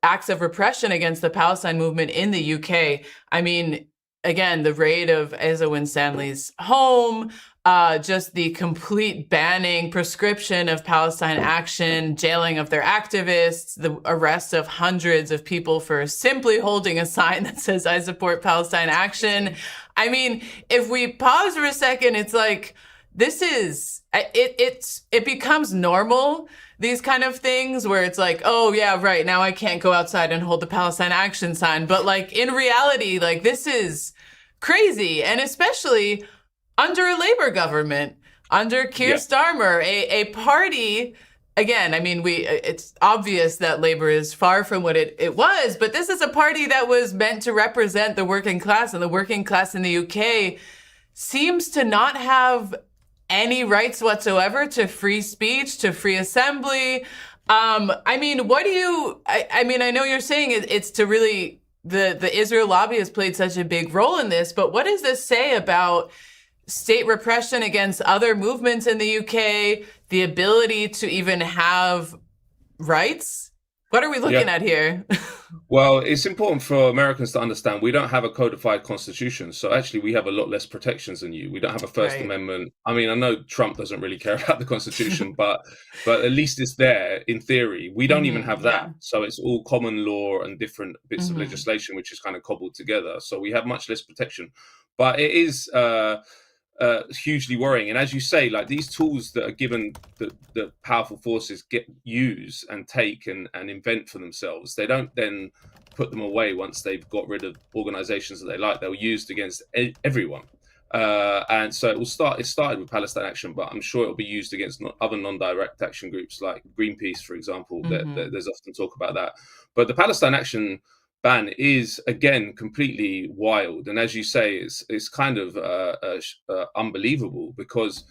acts of repression against the Palestine movement in the UK. I mean, again, the raid of Eza Winstanley's home, just the complete banning, prescription of Palestine action, jailing of their activists, the arrest of hundreds of people for simply holding a sign that says, "I support Palestine action." I mean, if we pause for a second, it's like, this is, it becomes normal, these kind of things where it's like, oh yeah, right, now I can't go outside and hold the Palestine action sign. But like in reality, like this is crazy. And especially under a Labour government, under Keir Starmer, a party, again, I mean, it's obvious that Labour is far from what it was, but this is a party that was meant to represent the working class, and the working class in the UK seems to not have any rights whatsoever to free speech, to free assembly. I mean, what do you, I mean, I know you're saying it's to really, the Israel lobby has played such a big role in this, but what does this say about state repression against other movements in the UK, the ability to even have rights? What are we looking at here? Well, it's important for Americans to understand we don't have a codified constitution. So actually, we have a lot less protections than you. We don't have a First Amendment. I mean, I know Trump doesn't really care about the Constitution, but at least it's there in theory. We don't even have that. So it's all common law and different bits of legislation, which is kind of cobbled together. So we have much less protection. But it is hugely worrying. And as you say, like these tools that are given the powerful forces use and take and invent for themselves, they don't then put them away once they've got rid of organizations that they like. They're used against everyone. And so it started with Palestine Action, but I'm sure it'll be used against other non-direct action groups like Greenpeace, for example. There's often talk about that. But the Palestine Action ban is again completely wild, and as you say, it's kind of unbelievable, because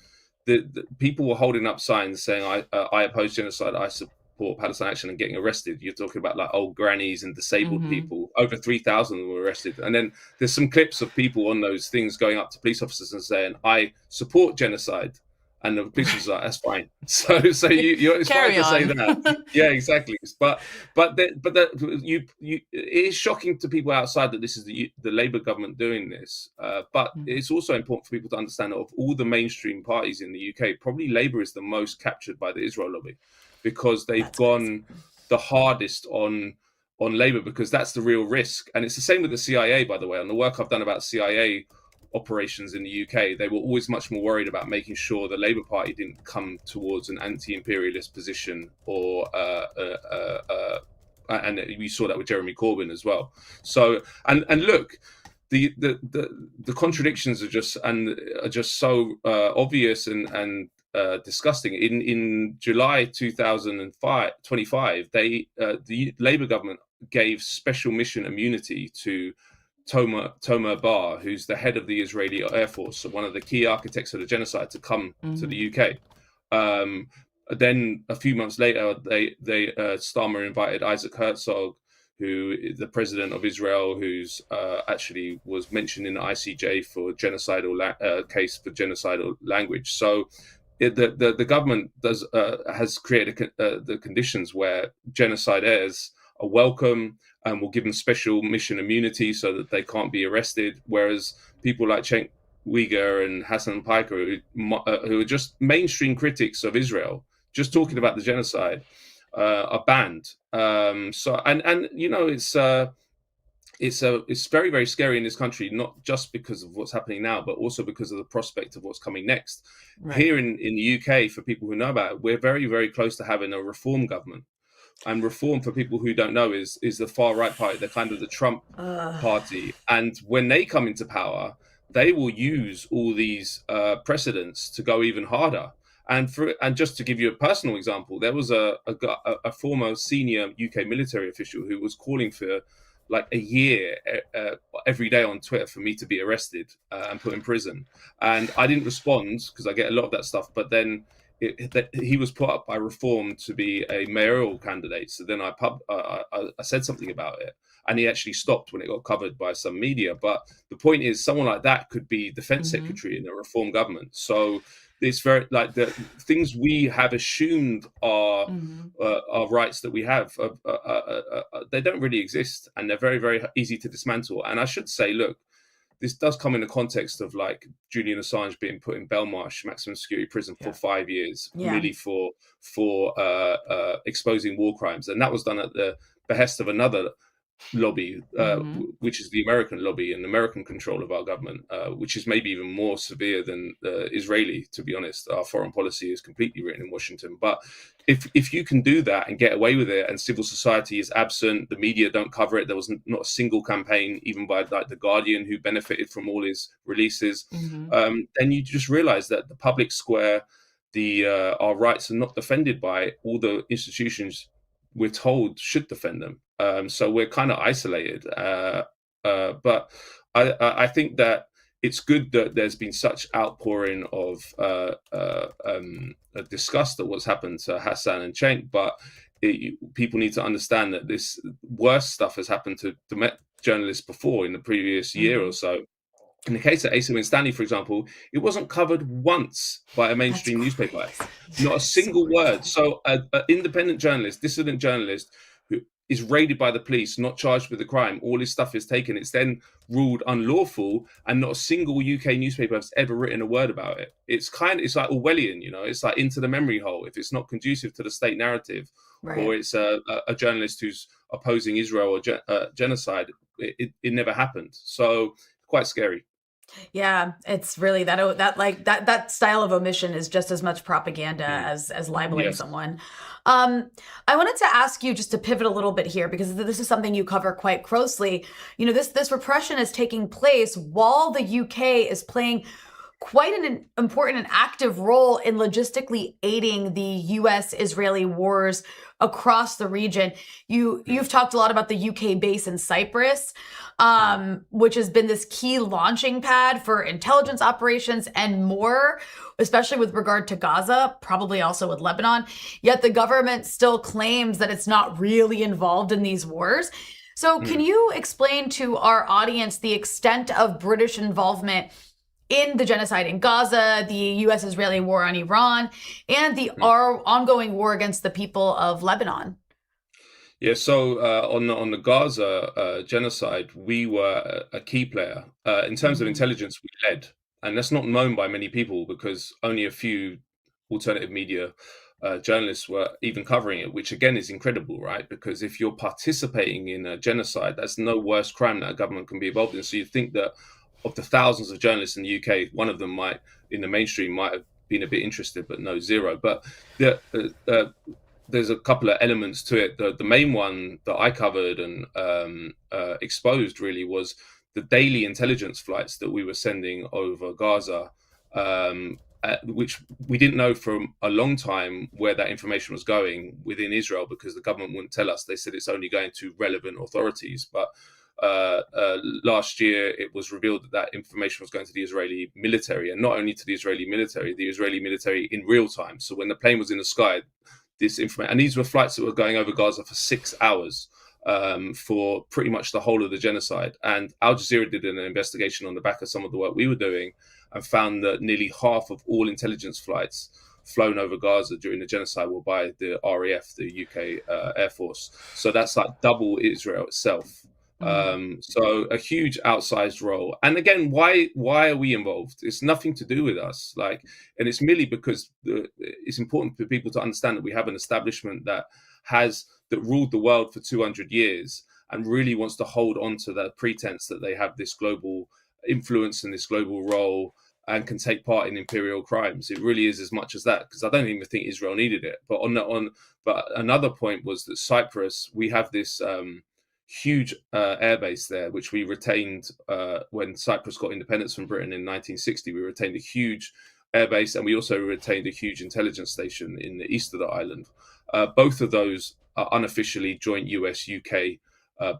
the people were holding up signs saying I oppose genocide, I support Palestine Action, and getting arrested. You're talking about like old grannies and disabled people. Over 3,000 were arrested, and then there's some clips of people on those things going up to police officers and saying I support genocide. And the police was like, "That's fine." So you're it's fine to say that, yeah, exactly. But it is shocking to people outside that this is the Labour government doing this. But it's also important for people to understand that of all the mainstream parties in the UK, probably Labour is the most captured by the Israel lobby, because they've gone the hardest on Labour, because that's the real risk. And it's the same with the CIA, by the way. On the work I've done about CIA operations in the UK, they were always much more worried about making sure the Labour Party didn't come towards an anti-imperialist position, or and we saw that with Jeremy Corbyn as well. So and look, the contradictions are just so obvious and disgusting. In July 2025, the Labour government gave special mission immunity to Tomer Bar, who's the head of the Israeli Air Force, so one of the key architects of the genocide, to come to the UK. Then a few months later, Starmer invited Isaac Herzog, who is the president of Israel, who's actually was mentioned in the ICJ for genocidal case for genocidal language. So the government has created the conditions where genocidaires are welcome, and will give them special mission immunity so that they can't be arrested. Whereas people like Cenk Uygur and Hassan Piker, who are just mainstream critics of Israel, just talking about the genocide, are banned. So it's it's very, very scary in this country, not just because of what's happening now, but also because of the prospect of what's coming next. Right. Here in the UK, for people who know about it, we're very, very close to having a reform government. And reform, for people who don't know, is the far right party, the kind of the Trump party. And when they come into power, they will use all these precedents to go even harder. And just to give you a personal example, there was a former senior UK military official who was calling for like a year every day on Twitter for me to be arrested and put in prison. And I didn't respond because I get a lot of that stuff. But then he was put up by Reform to be a mayoral candidate. So then I said something about it, and he actually stopped when it got covered by some media. But the point is, someone like that could be defense secretary in a Reform government. So it's very like the things we have assumed are rights that we have. They don't really exist, and they're very, very easy to dismantle. And I should say, look, this does come in the context of like Julian Assange being put in Belmarsh maximum security prison for 5 years, merely for exposing war crimes, and that was done at the behest of another lobby, which is the American lobby and American control of our government, which is maybe even more severe than Israeli. To be honest, our foreign policy is completely written in Washington. But if you can do that and get away with it, and civil society is absent, the media don't cover it. There was not a single campaign, even by like the Guardian, who benefited from all his releases. Then you just realize that the public square, our rights are not defended by all the institutions we're told should defend them. So we're kind of isolated. But I think that it's good that there's been such outpouring of disgust at what's happened to Hassan and Cenk. But people need to understand that this worse stuff has happened to journalists before in the previous year or so. In the case of Asa Winstanley, for example, it wasn't covered once by a mainstream newspaper. Not a single word. So an independent journalist, dissident journalist, who is raided by the police, not charged with the crime, all his stuff is taken. It's then ruled unlawful, and not a single UK newspaper has ever written a word about it. It's like Orwellian, you know. It's like into the memory hole. If it's not conducive to the state narrative, or it's a journalist who's opposing Israel or genocide, it never happened. So quite scary. Yeah, it's really that style of omission is just as much propaganda as libeling someone. I wanted to ask you, just to pivot a little bit here, because this is something you cover quite closely. You know, this repression is taking place while the UK is playing quite an important and active role in logistically aiding the U.S.-Israeli wars across the region. You've talked a lot about the UK base in Cyprus, which has been this key launching pad for intelligence operations and more, especially with regard to Gaza, probably also with Lebanon. Yet the government still claims that it's not really involved in these wars. So can you explain to our audience the extent of British involvement in the genocide in Gaza, the U.S.-Israeli war on Iran, and the ongoing war against the people of Lebanon? Yeah, so on the Gaza genocide, we were a key player. In terms of intelligence, we led. And that's not known by many people, because only a few alternative media journalists were even covering it, which again is incredible, right? Because if you're participating in a genocide, that's no worse crime that a government can be involved in. So you think that of the thousands of journalists in the UK, one of them might, in the mainstream, might have been a bit interested, but no, zero. But there's a couple of elements to it. The main one that I covered and exposed really was the daily intelligence flights that we were sending over Gaza, which we didn't know for a long time where that information was going within Israel, because the government wouldn't tell us. They said it's only going to relevant authorities. But last year it was revealed that information was going to the Israeli military, and not only to the Israeli military in real time. So when the plane was in the sky, this information, and these were flights that were going over Gaza for 6 hours for pretty much the whole of the genocide. And Al Jazeera did an investigation on the back of some of the work we were doing, and found that nearly half of all intelligence flights flown over Gaza during the genocide were by the RAF, the UK Air Force. So that's like double Israel itself. So a huge outsized role. And again, why are we involved? It's nothing to do with us. And it's merely because it's important for people to understand that we have an establishment that ruled the world for 200 years and really wants to hold on to the pretense that they have this global influence and this global role and can take part in imperial crimes. It really is as much as that, because I don't even think Israel needed it. But but another point was that Cyprus, we have this huge airbase there, which we retained when Cyprus got independence from Britain in 1960. We retained a huge airbase, and we also retained a huge intelligence station in the east of the island. Both of those are unofficially joint US-UK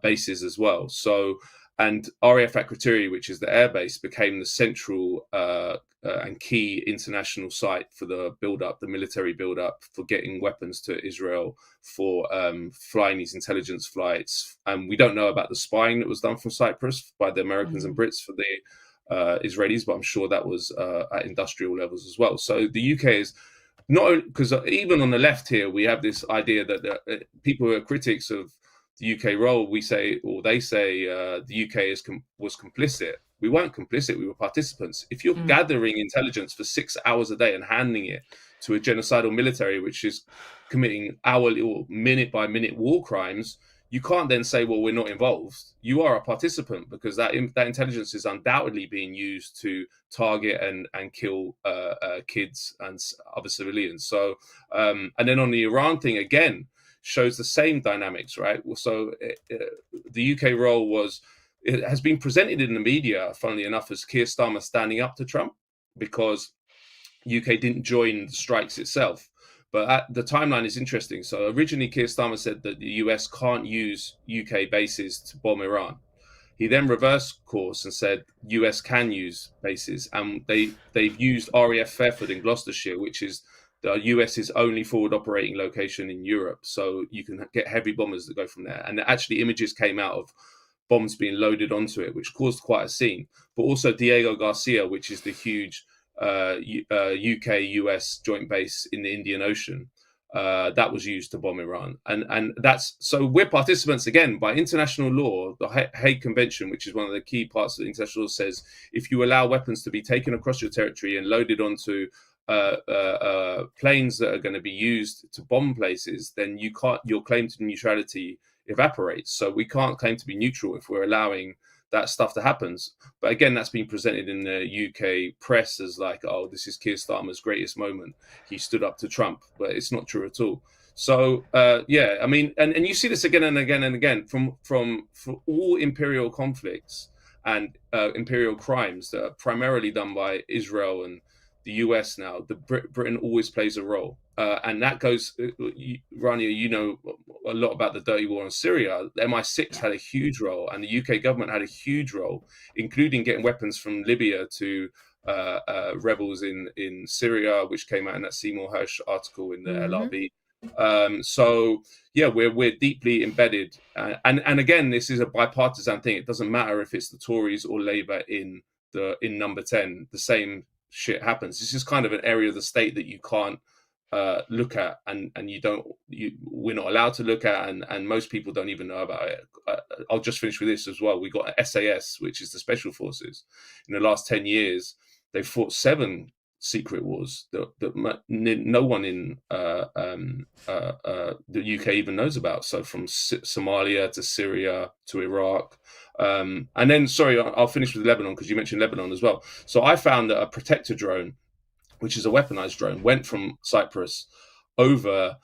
bases as well. So, and RAF Akrotiri, which is the airbase, became the central and key international site for the build-up, the military build-up for getting weapons to Israel, for flying these intelligence flights. And we don't know about the spying that was done from Cyprus by the Americans and Brits for the Israelis, but I'm sure that was at industrial levels as well. So the UK is not, because even on the left here, we have this idea that people who are critics of the UK role, we say, or they say, the UK was complicit. We weren't complicit. We were participants. If you're gathering intelligence for 6 hours a day and handing it to a genocidal military, which is committing hourly or minute-by-minute war crimes, you can't then say, well, we're not involved. You are a participant, because that intelligence is undoubtedly being used to target and kill kids and other civilians. So, and then on the Iran thing, again, shows the same dynamics, right? So the UK role it has been presented in the media, funnily enough, as Keir Starmer standing up to Trump, because UK didn't join the strikes itself. But the timeline is interesting. So originally, Keir Starmer said that the US can't use UK bases to bomb Iran. He then reversed course and said US can use bases, and they've used RAF Fairford in Gloucestershire, which is the US's only forward operating location in Europe. So you can get heavy bombers that go from there. And actually images came out of bombs being loaded onto it, which caused quite a scene. But also Diego Garcia, which is the huge UK-US joint base in the Indian Ocean, that was used to bomb Iran. And that's, so we're participants again by international law. The Hague Convention, which is one of the key parts of the international law, says if you allow weapons to be taken across your territory and loaded onto planes that are going to be used to bomb places, then your claim to neutrality evaporates. So we can't claim to be neutral if we're allowing that stuff to happen. But again, that's been presented in the UK press as like, oh, this is Keir Starmer's greatest moment. He stood up to Trump, but it's not true at all. So yeah, I mean, and you see this again and again and again from all imperial conflicts and imperial crimes that are primarily done by Israel and the US now. Britain always plays a role. And that goes, Rania, you know a lot about the dirty war in Syria. The MI6 had a huge role, and the UK government had a huge role, including getting weapons from Libya to rebels in Syria, which came out in that Seymour Hersh article in the LRB. So yeah, we're deeply embedded, and again, this is a bipartisan thing. It doesn't matter if it's the Tories or Labour in Number 10. The same shit happens. This is kind of an area of the state that you can't look at, and we're not allowed to look at, and most people don't even know about it. I'll just finish with this as well. We got SAS, which is the special forces. In the last 10 years, they've fought 7 secret wars that no one in the UK even knows about. So from Somalia to Syria to Iraq. And then, sorry, I'll finish with Lebanon, because you mentioned Lebanon as well. So I found that a protector drone, which is a weaponized drone, went from Cyprus over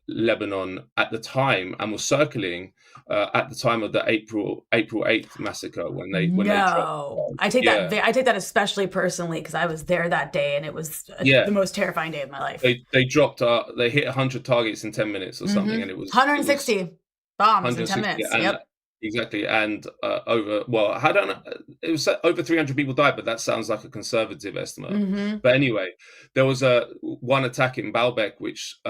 Lebanon at the time and was circling at the time of the April 8th massacre when they dropped. I take that especially personally, because I was there that day and it was the most terrifying day of my life. They dropped they hit 100 targets in 10 minutes or something, and it was 160 bombs in 10 minutes. Yep. Exactly, and I don't know, it was over 300 people died, but that sounds like a conservative estimate. But anyway, there was one attack in Baalbek which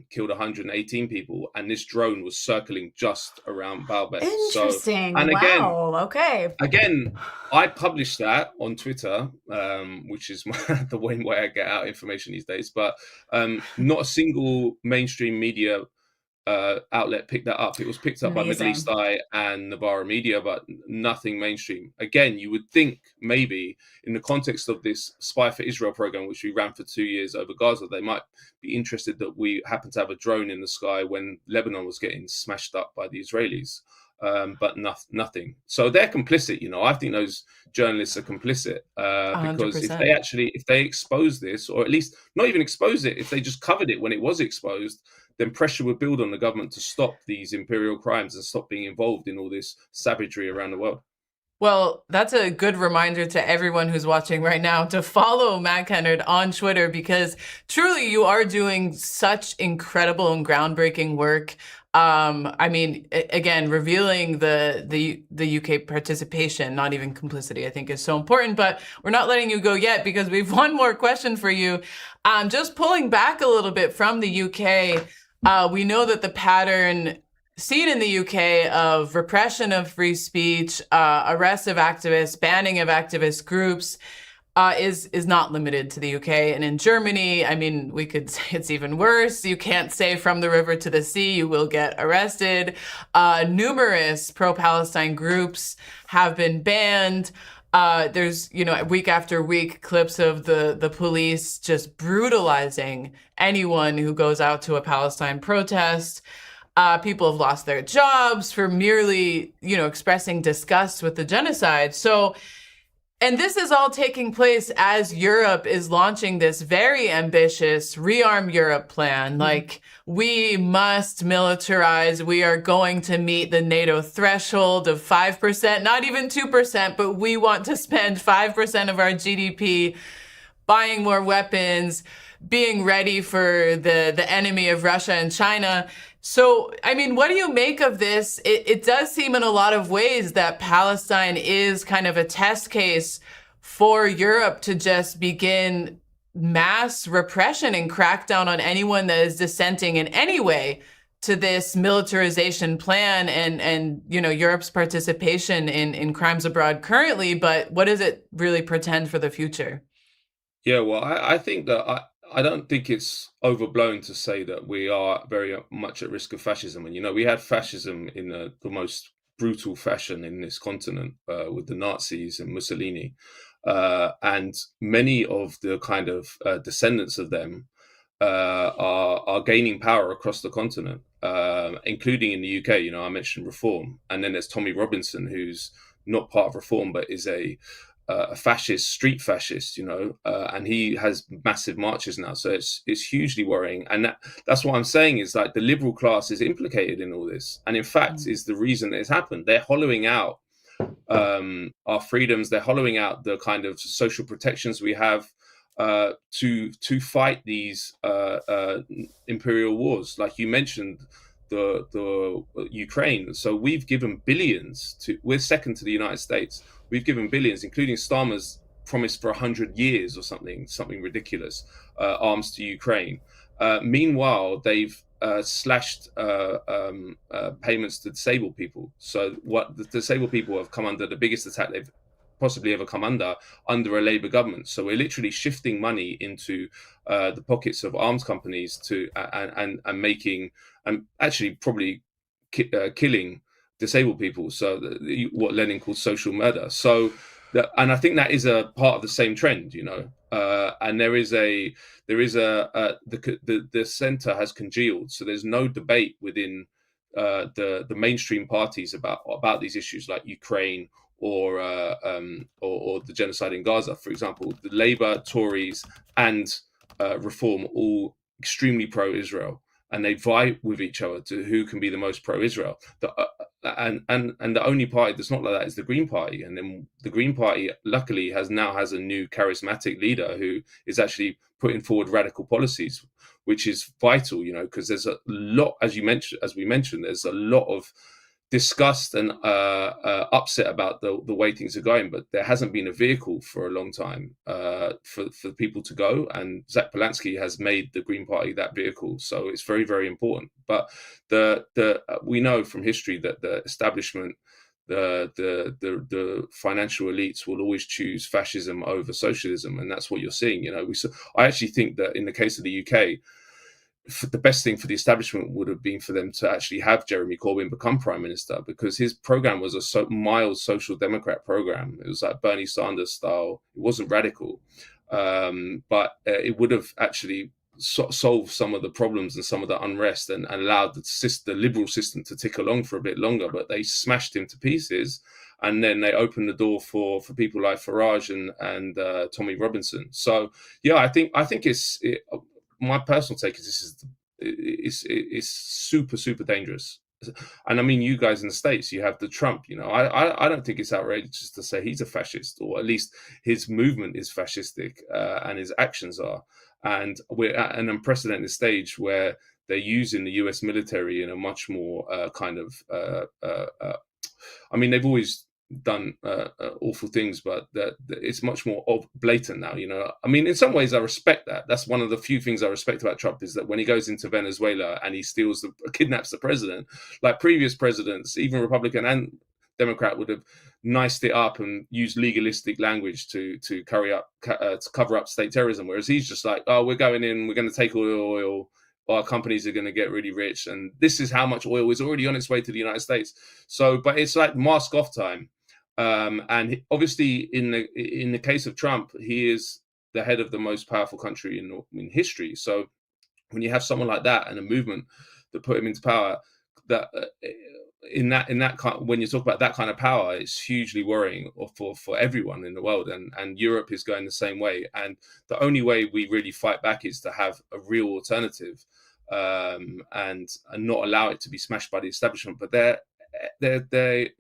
killed 118 people, and this drone was circling just around Baalbek. Interesting. So, and okay. Again, I published that on Twitter, which is the way I get out information these days. But not a single mainstream media outlet picked that up. It was picked up by Middle East Eye and Novara Media, but nothing mainstream. Again, you would think maybe in the context of this Spy for Israel program, which we ran for 2 years over Gaza, they might be interested that we happened to have a drone in the sky when Lebanon was getting smashed up by the Israelis. But nothing. So they're complicit. I think those journalists are complicit because 100%. if they expose this, or at least not even expose it, if they just covered it when it was exposed, then pressure would build on the government to stop these imperial crimes and stop being involved in all this savagery around the world. Well, that's a good reminder to everyone who's watching right now to follow Matt Kennard on Twitter, because truly you are doing such incredible and groundbreaking work. I mean, again, revealing the UK participation, not even complicity, I think is so important. But we're not letting you go yet, because we've one more question for you. Just pulling back a little bit from the UK, we know that the pattern seen in the UK of repression of free speech, arrest of activists, banning of activist groups, is not limited to the UK. And in Germany, I mean, we could say it's even worse. You can't say from the river to the sea, you will get arrested. Numerous pro-Palestine groups have been banned. There's, week after week, clips of the police just brutalizing anyone who goes out to a Palestine protest. People have lost their jobs for merely, expressing disgust with the genocide. So, and this is all taking place as Europe is launching this very ambitious Rearm Europe plan. Like, we must militarize. We are going to meet the NATO threshold of 5%, not even 2%, but we want to spend 5% of our GDP buying more weapons, being ready for the enemy of Russia and China. So, I mean, what do you make of this? It does seem in a lot of ways that Palestine is kind of a test case for Europe to just begin mass repression and crackdown on anyone that is dissenting in any way to this militarization plan and Europe's participation in crimes abroad currently. But what does it really portend for the future? Yeah, well, I think that I don't think it's overblown to say that we are very much at risk of fascism. And, we had fascism in the most brutal fashion in this continent with the Nazis and Mussolini. And many of the kind of descendants of them are gaining power across the continent, including in the UK. I mentioned Reform. And then there's Tommy Robinson, who's not part of Reform, but is a fascist, street fascist, and he has massive marches now. So it's hugely worrying. And that's what I'm saying is like the liberal class is implicated in all this. And in fact, is the reason that it's happened. They're hollowing out our freedoms. They're hollowing out the kind of social protections we have to fight these imperial wars. Like you mentioned, the Ukraine. So we've given billions we're second to the United States. We've given billions, including Starmer's promise for 100 years or something ridiculous, arms to Ukraine. Meanwhile, they've slashed payments to disabled people. So what the disabled people have come under the biggest attack they've possibly ever come under a Labour government. So we're literally shifting money into the pockets of arms companies and making and actually probably killing disabled people. So what Lenin called social murder. So and I think that is a part of the same trend, and the center has congealed. So there's no debate within the mainstream parties about these issues like Ukraine or the genocide in Gaza, for example. The Labour, Tories, and Reform all extremely pro-Israel, and they vie with each other to who can be the most pro-Israel. And the only party that's not like that is the Green Party. And then the Green Party, luckily, has a new charismatic leader who is actually putting forward radical policies, which is vital, because there's a lot, as we mentioned, there's a lot of disgust and upset about the way things are going, but there hasn't been a vehicle for a long time for people to go, and Zach Polanski has made the Green Party that vehicle. So it's very, very important. But we know from history that the establishment, the financial elites will always choose fascism over socialism, and that's what you're seeing. I actually think that in the case of the UK, the best thing for the establishment would have been for them to actually have Jeremy Corbyn become prime minister, because his program was a mild social democrat program. It was like Bernie Sanders style. It wasn't radical, but it would have actually solved some of the problems and some of the unrest, and allowed the liberal system to tick along for a bit longer. But they smashed him to pieces, and then they opened the door for people like Farage and Tommy Robinson. So yeah, I think my personal take is it's super dangerous. And I mean, you guys in the States, you have the Trump, I don't think it's outrageous to say he's a fascist, or at least his movement is fascistic, and his actions are. And we're at an unprecedented stage where they're using the US military in a much more they've always done awful things, but it's much more blatant now. I mean, in some ways I respect that. That's one of the few things I respect about Trump, is that when he goes into Venezuela and he kidnaps the president, like previous presidents, even Republican and Democrat, would have niced it up and used legalistic language to cover up state terrorism, whereas he's just like, oh, we're going in, we're going to take all the oil, our companies are going to get really rich, and this is how much oil is already on its way to the United States. So, but it's like mask off time. And obviously, in the case of Trump, he is the head of the most powerful country in history. So, when you have someone like that and a movement that put him into power, that when you talk about that kind of power, it's hugely worrying for everyone in the world. And Europe is going the same way. And the only way we really fight back is to have a real alternative, and not allow it to be smashed by the establishment. But the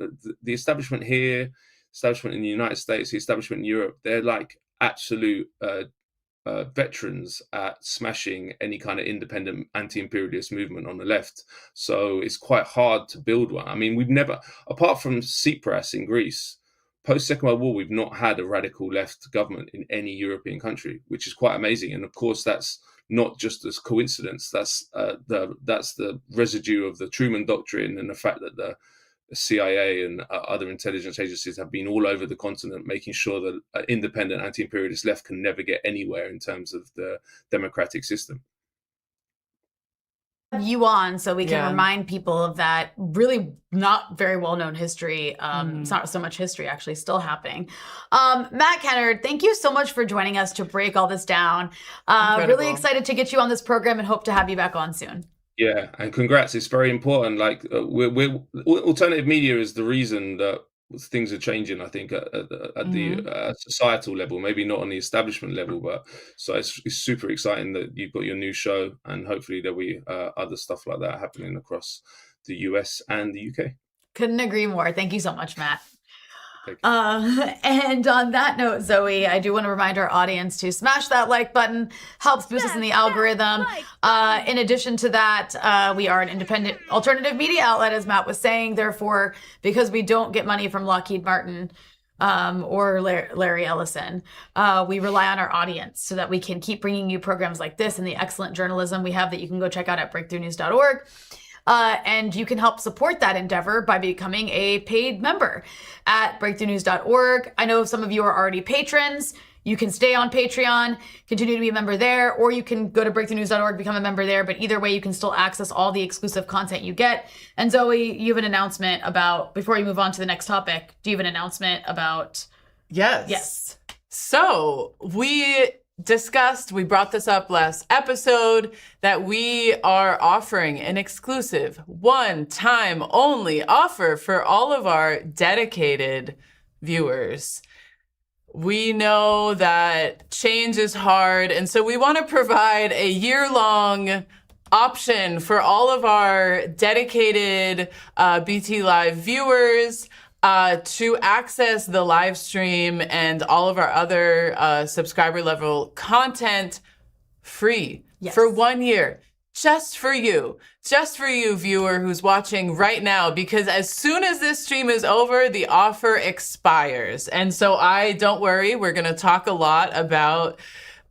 establishment here, establishment in the United States, the establishment in Europe, they're like absolute veterans at smashing any kind of independent anti-imperialist movement on the left. So it's quite hard to build one. I mean, we've never, apart from Tsipras in Greece, post-Second World War, we've not had a radical left government in any European country, which is quite amazing. And of course, that's not just a coincidence. That's the residue of the Truman Doctrine, and the fact that the CIA and other intelligence agencies have been all over the continent, making sure that independent anti-imperialist left can never get anywhere in terms of the democratic system. You on so we can remind people of that really not very well-known history. It's not so much history actually still happening. Matt Kennard, thank you so much for joining us to break all this down. Really excited to get you on this program and hope to have you back on soon. Yeah, and congrats. It's very important. Like we're alternative media is the reason that things are changing, I think, at the societal level, maybe not on the establishment level, but so it's super exciting that you've got your new show, and hopefully there'll be other stuff like that happening across the US and the UK. Couldn't agree more. Thank you so much, Matt. And on that note, Zoe, I do want to remind our audience to smash that like button. Helps boost us in the algorithm. In addition to that, we are an independent alternative media outlet, as Matt was saying. Therefore, because we don't get money from Lockheed Martin or Larry Ellison, we rely on our audience so that we can keep bringing you programs like this and the excellent journalism we have that you can go check out at breakthroughnews.org. And you can help support that endeavor by becoming a paid member at breakthroughnews.org. I know some of you are already patrons. You can stay on Patreon, continue to be a member there, or you can go to breakthroughnews.org, become a member there. But either way, you can still access all the exclusive content you get. And Zoe, you have an announcement about, before we move on to the next topic, do you have an announcement about? Yes. So we brought this up last episode, that we are offering an exclusive one-time only offer for all of our dedicated viewers. We know that change is hard, and so we want to provide a year-long option for all of our dedicated BT Live viewers to access the live stream and all of our other subscriber level content free for 1 year. Just for you, viewer who's watching right now, because as soon as this stream is over, the offer expires. And so don't worry, we're going to talk a lot about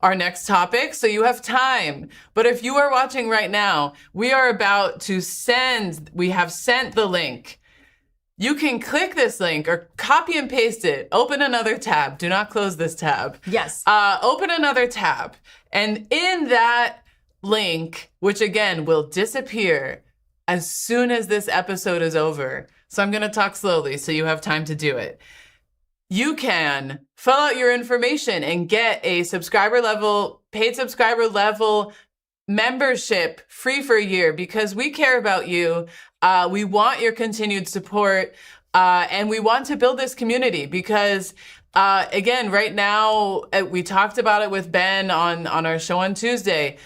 our next topic, so you have time. But if you are watching right now, we have sent the link. You can click this link or copy and paste it. Open another tab. Do not close this tab. Yes. Open another tab. And in that link, which again will disappear as soon as this episode is over. So I'm going to talk slowly so you have time to do it. You can fill out your information and get a paid subscriber level membership free for a year, because we care about you. We want your continued support, and we want to build this community because, again, right now, we talked about it with Ben on our show on Tuesday.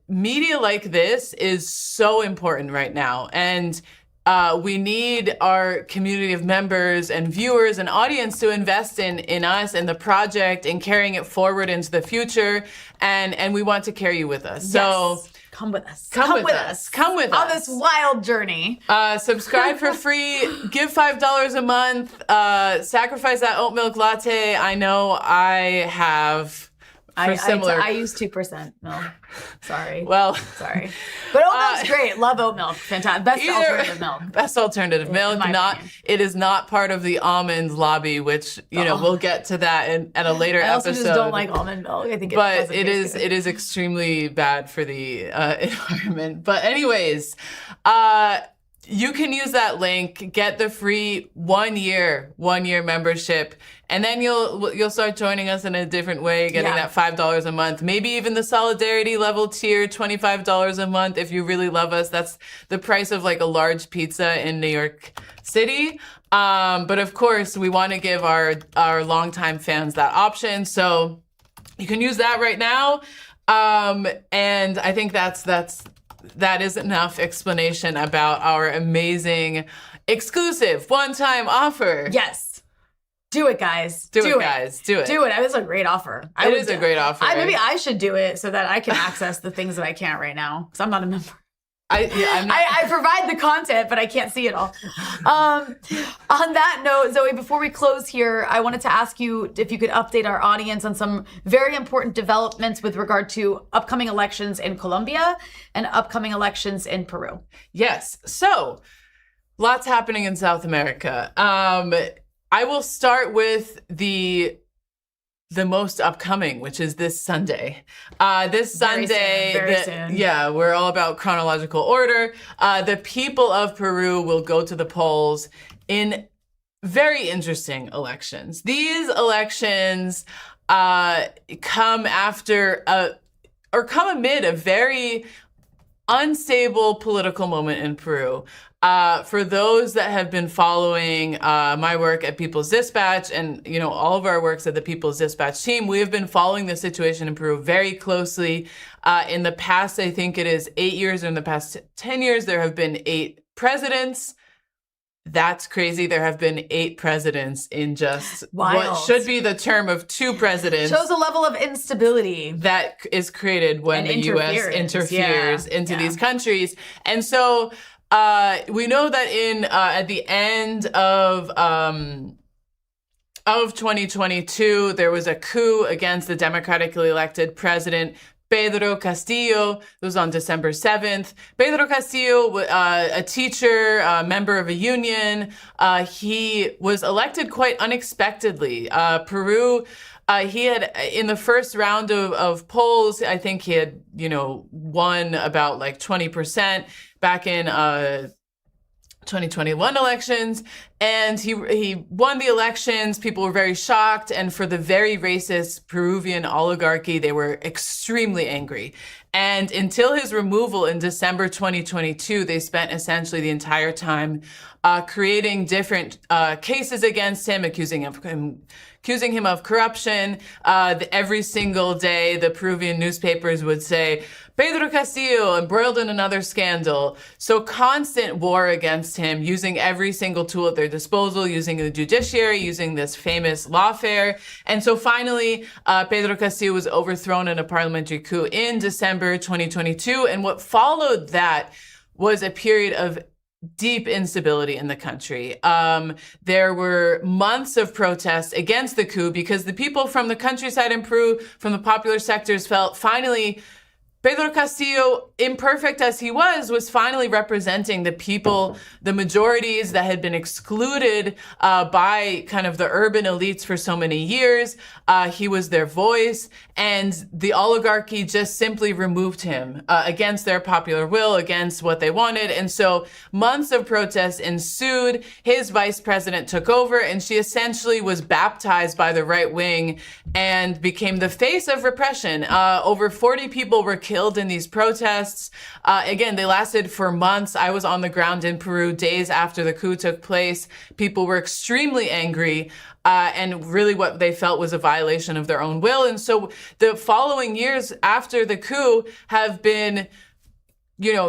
Media like this is so important right now. And we need our community of members and viewers and audience to invest in us and the project and carrying it forward into the future. And we want to carry you with us. Yes. So come with us. Come with us on this wild journey. Subscribe for free. Give $5 a month. Sacrifice that oat milk latte. I know I have. I use 2% milk. Sorry. Well, sorry. But oat milk's great. Love oat milk. Fantastic. Best alternative milk. Best alternative milk. It is not part of the almond lobby, which we'll get to that at a later episode. I also just don't like almond milk. I think it is extremely bad for the environment. But anyways, you can use that link, get the free one year membership, and then you'll start joining us in a different way, getting that $5 a month, maybe even the solidarity level tier, $25 a month if you really love us. That's the price of like a large pizza in New York City. But of course, we want to give our longtime fans that option, so you can use that right now. And I think that is enough explanation about our amazing exclusive one-time offer. Yes. Do it, guys. Do it, guys. Do it. Do it. It's a great offer. It is a great offer. Maybe I should do it so that I can access the things that I can't right now, because I'm not a member. I provide the content, but I can't see it all. On that note, Zoe, before we close here, I wanted to ask you if you could update our audience on some very important developments with regard to upcoming elections in Colombia and upcoming elections in Peru. Yes. So, lots happening in South America. I will start with the most upcoming, which is this Sunday. This Sunday, very soon. Yeah, we're all about chronological order. The people of Peru will go to the polls in very interesting elections. These elections come amid a very unstable political moment in Peru. For those that have been following my work at People's Dispatch and all of our works at the People's Dispatch team, we have been following the situation in Peru very closely. In the past, I think it is 8 years, or in the past 10 years, there have been 8 presidents. That's crazy. There have been 8 presidents in just what should be the term of 2 presidents. Shows a level of instability that is created when the U.S. interferes into these countries. And so we know that at the end of 2022, there was a coup against the democratically elected president Pedro Castillo. It was on December 7th. Pedro Castillo, a teacher, a member of a union, he was elected quite unexpectedly. Peru, he had, in the first round of polls, I think he had, won about like 20% back in 2021 elections, and he won the elections. People were very shocked, and for the very racist Peruvian oligarchy, they were extremely angry. And until his removal in December 2022, they spent essentially the entire time creating different cases against him, accusing him of corruption. Every single day, the Peruvian newspapers would say, Pedro Castillo embroiled in another scandal. So constant war against him, using every single tool at their disposal, using the judiciary, using this famous lawfare. And so finally, Pedro Castillo was overthrown in a parliamentary coup in December 2022. And what followed that was a period of deep instability in the country. There were months of protests against the coup because the people from the countryside in Peru, from the popular sectors, felt finally Pedro Castillo, imperfect as he was finally representing the people, the majorities that had been excluded by kind of the urban elites for so many years. He was their voice, and the oligarchy just simply removed him against their popular will, against what they wanted. And so months of protests ensued. His vice president took over, and she essentially was baptized by the right wing and became the face of repression. Over 40 people were killed in these protests. Again, they lasted for months. I was on the ground in Peru days after the coup took place. People were extremely angry, and really what they felt was a violation of their own will. And so the following years after the coup have been,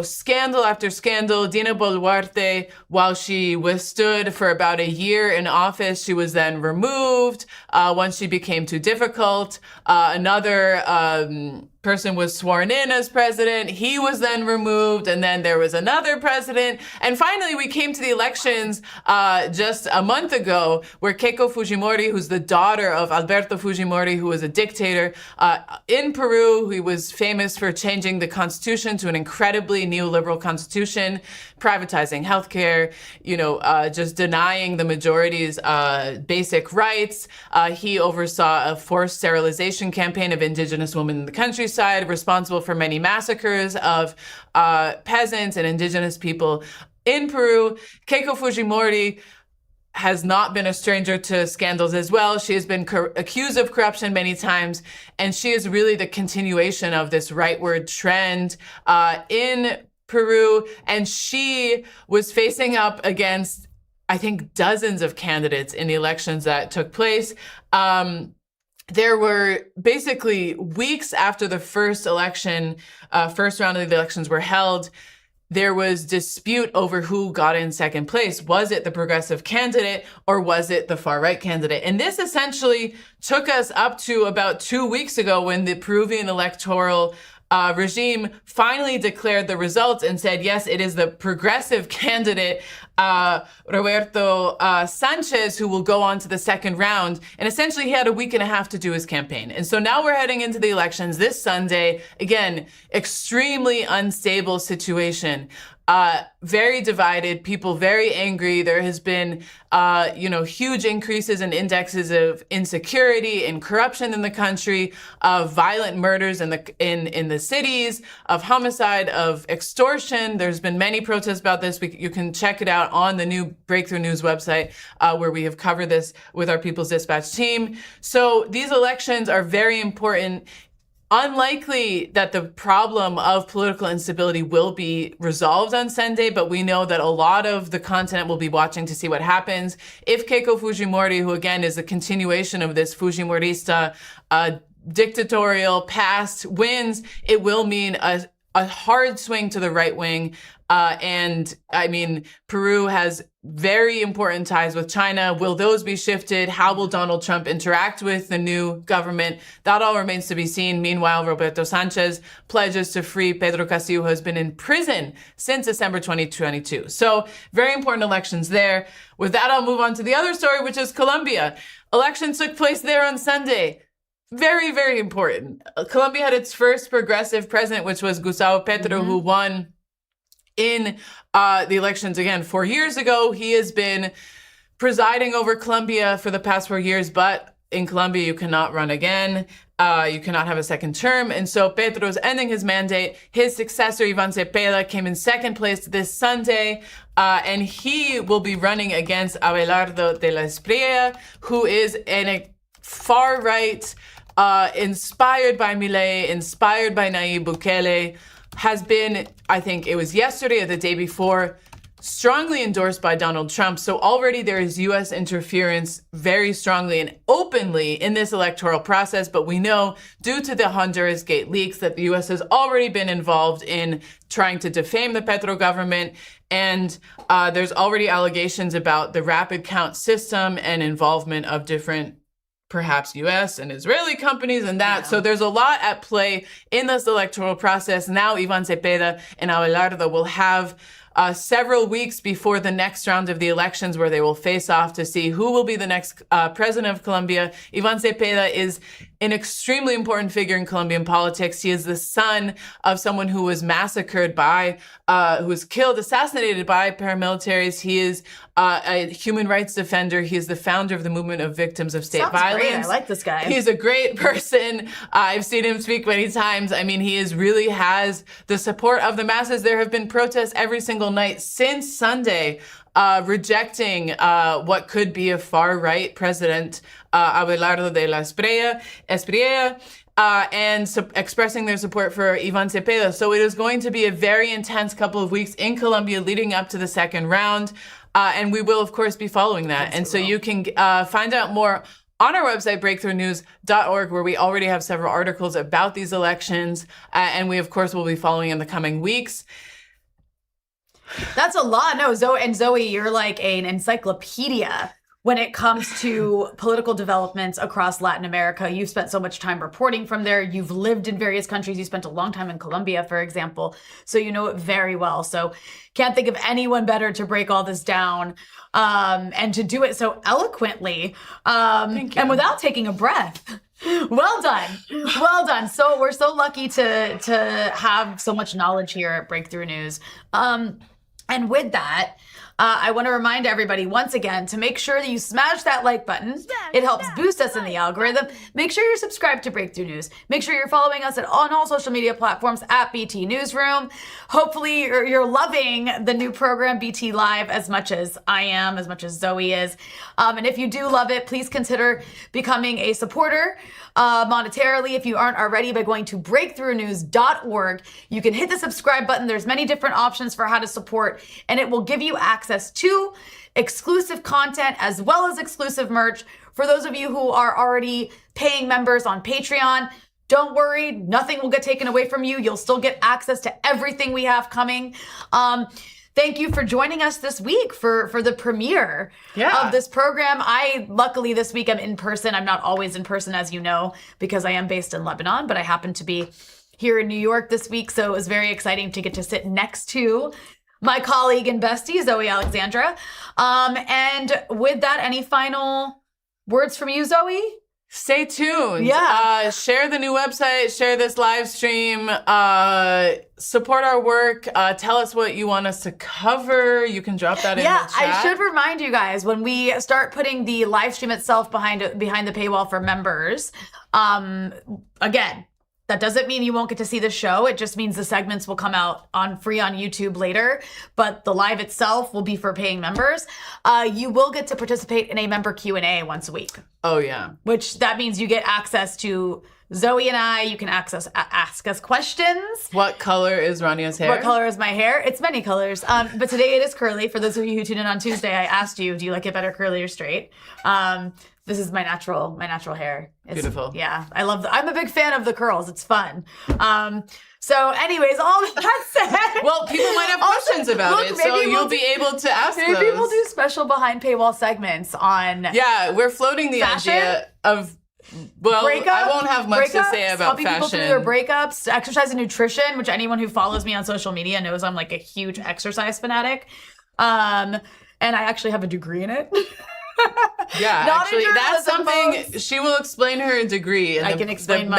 scandal after scandal. Dina Boluarte, while she withstood for about a year in office, she was then removed once she became too difficult. Another person was sworn in as president. He was then removed, and then there was another president. And finally, we came to the elections just a month ago, where Keiko Fujimori, who's the daughter of Alberto Fujimori, who was a dictator in Peru, who was famous for changing the constitution to an incredibly neoliberal constitution, privatizing healthcare, just denying the majority's basic rights. He oversaw a forced sterilization campaign of indigenous women in the countryside, responsible for many massacres of peasants and indigenous people in Peru. Keiko Fujimori has not been a stranger to scandals as well. She has been accused of corruption many times, and she is really the continuation of this rightward trend in Peru. And she was facing up against, I think, dozens of candidates in the elections that took place. There were basically weeks after the first round of the elections were held, there was dispute over who got in second place. Was it the progressive candidate or was it the far-right candidate? And this essentially took us up to about 2 weeks ago, when the Peruvian electoral regime finally declared the results and said, yes, it is the progressive candidate, Roberto Sanchez, who will go on to the second round. And essentially, he had a week and a half to do his campaign. And so now we're heading into the elections this Sunday. Again, extremely unstable situation. Very divided, people very angry. There has been, huge increases in indexes of insecurity and corruption in the country, of violent murders in the cities, of homicide, of extortion. There's been many protests about this. You can check it out on the new Breakthrough News website, where we have covered this with our People's Dispatch team. So these elections are very important. Unlikely that the problem of political instability will be resolved on Sunday, but we know that a lot of the continent will be watching to see what happens. If Keiko Fujimori, who again is a continuation of this Fujimorista dictatorial past, wins, it will mean a hard swing to the right wing. And I mean, Peru has very important ties with China. Will those be shifted? How will Donald Trump interact with the new government? That all remains to be seen. Meanwhile, Roberto Sanchez pledges to free Pedro Castillo, who has been in prison since December 2022. So very important elections there. With that, I'll move on to the other story, which is Colombia. Elections took place there on Sunday. Very, very important. Colombia had its first progressive president, which was Gustavo Petro, who won in the elections again 4 years ago. He has been presiding over Colombia for the past 4 years, but in Colombia, you cannot run again. You cannot have a second term. And so Petro is ending his mandate. His successor, Iván Cepeda, came in second place this Sunday, and he will be running against Abelardo de la Espriella, who is a far-right, inspired by Milei, inspired by Nayib Bukele, has been, I think it was yesterday or the day before, strongly endorsed by Donald Trump. So already there is U.S. interference very strongly and openly in this electoral process. But we know, due to the Honduras Gate leaks, that the U.S. has already been involved in trying to defame the Petro government. And there's already allegations about the rapid count system and involvement of different, perhaps U.S. and Israeli companies and that. Yeah. So there's a lot at play in this electoral process. Now Iván Cepeda and Abelardo will have several weeks before the next round of the elections, where they will face off to see who will be the next president of Colombia. Iván Cepeda is an extremely important figure in Colombian politics. He is the son of someone who was massacred who was killed, assassinated by paramilitaries. He is a human rights defender. He is the founder of the movement of victims of state violence. Great. I like this guy. He's a great person. I've seen him speak many times. I mean, he really has the support of the masses. There have been protests every single night since Sunday, rejecting what could be a far-right president, Abelardo de la Espriella, and expressing their support for Iván Cepeda. So it is going to be a very intense couple of weeks in Colombia leading up to the second round. And we will, of course, be following that. And so you can find out more on our website, breakthroughnews.org, where we already have several articles about these elections. And we, of course, will be following in the coming weeks. That's a lot. No, Zoe, you're like an encyclopedia when it comes to political developments across Latin America. You've spent so much time reporting from there. You've lived in various countries. You spent a long time in Colombia, for example. So you know it very well. So can't think of anyone better to break all this down and to do it so eloquently and without taking a breath. Well done. Well done. So we're so lucky to have so much knowledge here at Breakthrough News. And with that, I want to remind everybody once again to make sure that you smash that like button. It helps boost us in the algorithm. Make sure you're subscribed to Breakthrough News. Make sure you're following us on all social media platforms at BT Newsroom. Hopefully you're loving the new program BT Live as much as I am, as much as Zoe is. And if you do love it, please consider becoming a supporter monetarily if you aren't already by going to breakthroughnews.org. You can hit the subscribe button. There's many different options for how to support, and it will give you access to exclusive content as well as exclusive merch. For those of you who are already paying members on Patreon, don't worry, nothing will get taken away from you. You'll still get access to everything we have coming. Thank you for joining us this week for the premiere of this program. Luckily this week I'm in person. I'm not always in person, as you know, because I am based in Lebanon, but I happen to be here in New York this week. So it was very exciting to get to sit next to my colleague and bestie, Zoe Alexandra. And with that, any final words from you, Zoe? Stay tuned. Yeah. Share the new website, share this live stream, support our work, tell us what you want us to cover. You can drop that in the chat. I should remind you guys, when we start putting the live stream itself behind the paywall for members, again, that doesn't mean you won't get to see the show. It just means the segments will come out free on YouTube later, but the live itself will be for paying members. You will get to participate in a member Q&A once a week. Oh, yeah. Which that means you get access to Zoe and I. You can ask us questions. What color is Rania's hair? What color is my hair? It's many colors. But today it is curly. For those of you who tuned in on Tuesday, I asked you, do you like it better curly or straight? This is my natural hair. It's beautiful. Yeah, I'm a big fan of the curls. It's fun. So anyways, all that said. Well, people might have questions about it, so you'll be able to ask those. Maybe we'll do special behind paywall segments on we're floating the idea of, breakup, I won't have much to say about helping fashion. People through their breakups, exercise and nutrition, which anyone who follows me on social media knows I'm like a huge exercise fanatic. And I actually have a degree in it. Yeah, actually, that's something she will explain her degree. And I can explain my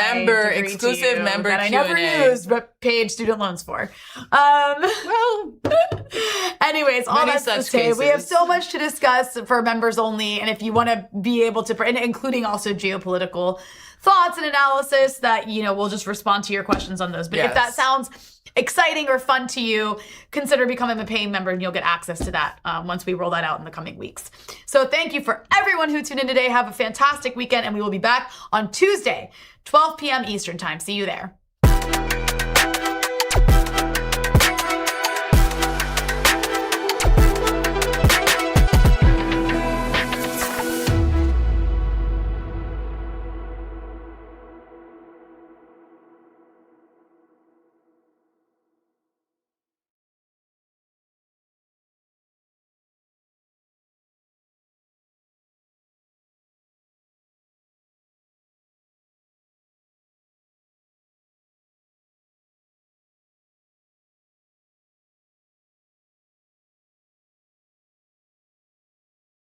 exclusive to you member that Q&A. I never used, but paid student loans for. Well, anyways, all that's to say, we have so much to discuss for members only, and if you want to be able to, including also geopolitical thoughts and analysis, that we'll just respond to your questions on those. But if that sounds exciting or fun to you, consider becoming a paying member and you'll get access to that once we roll that out in the coming weeks. So thank you for everyone who tuned in today. Have a fantastic weekend, and we will be back on Tuesday, 12 p.m. Eastern time. See you there.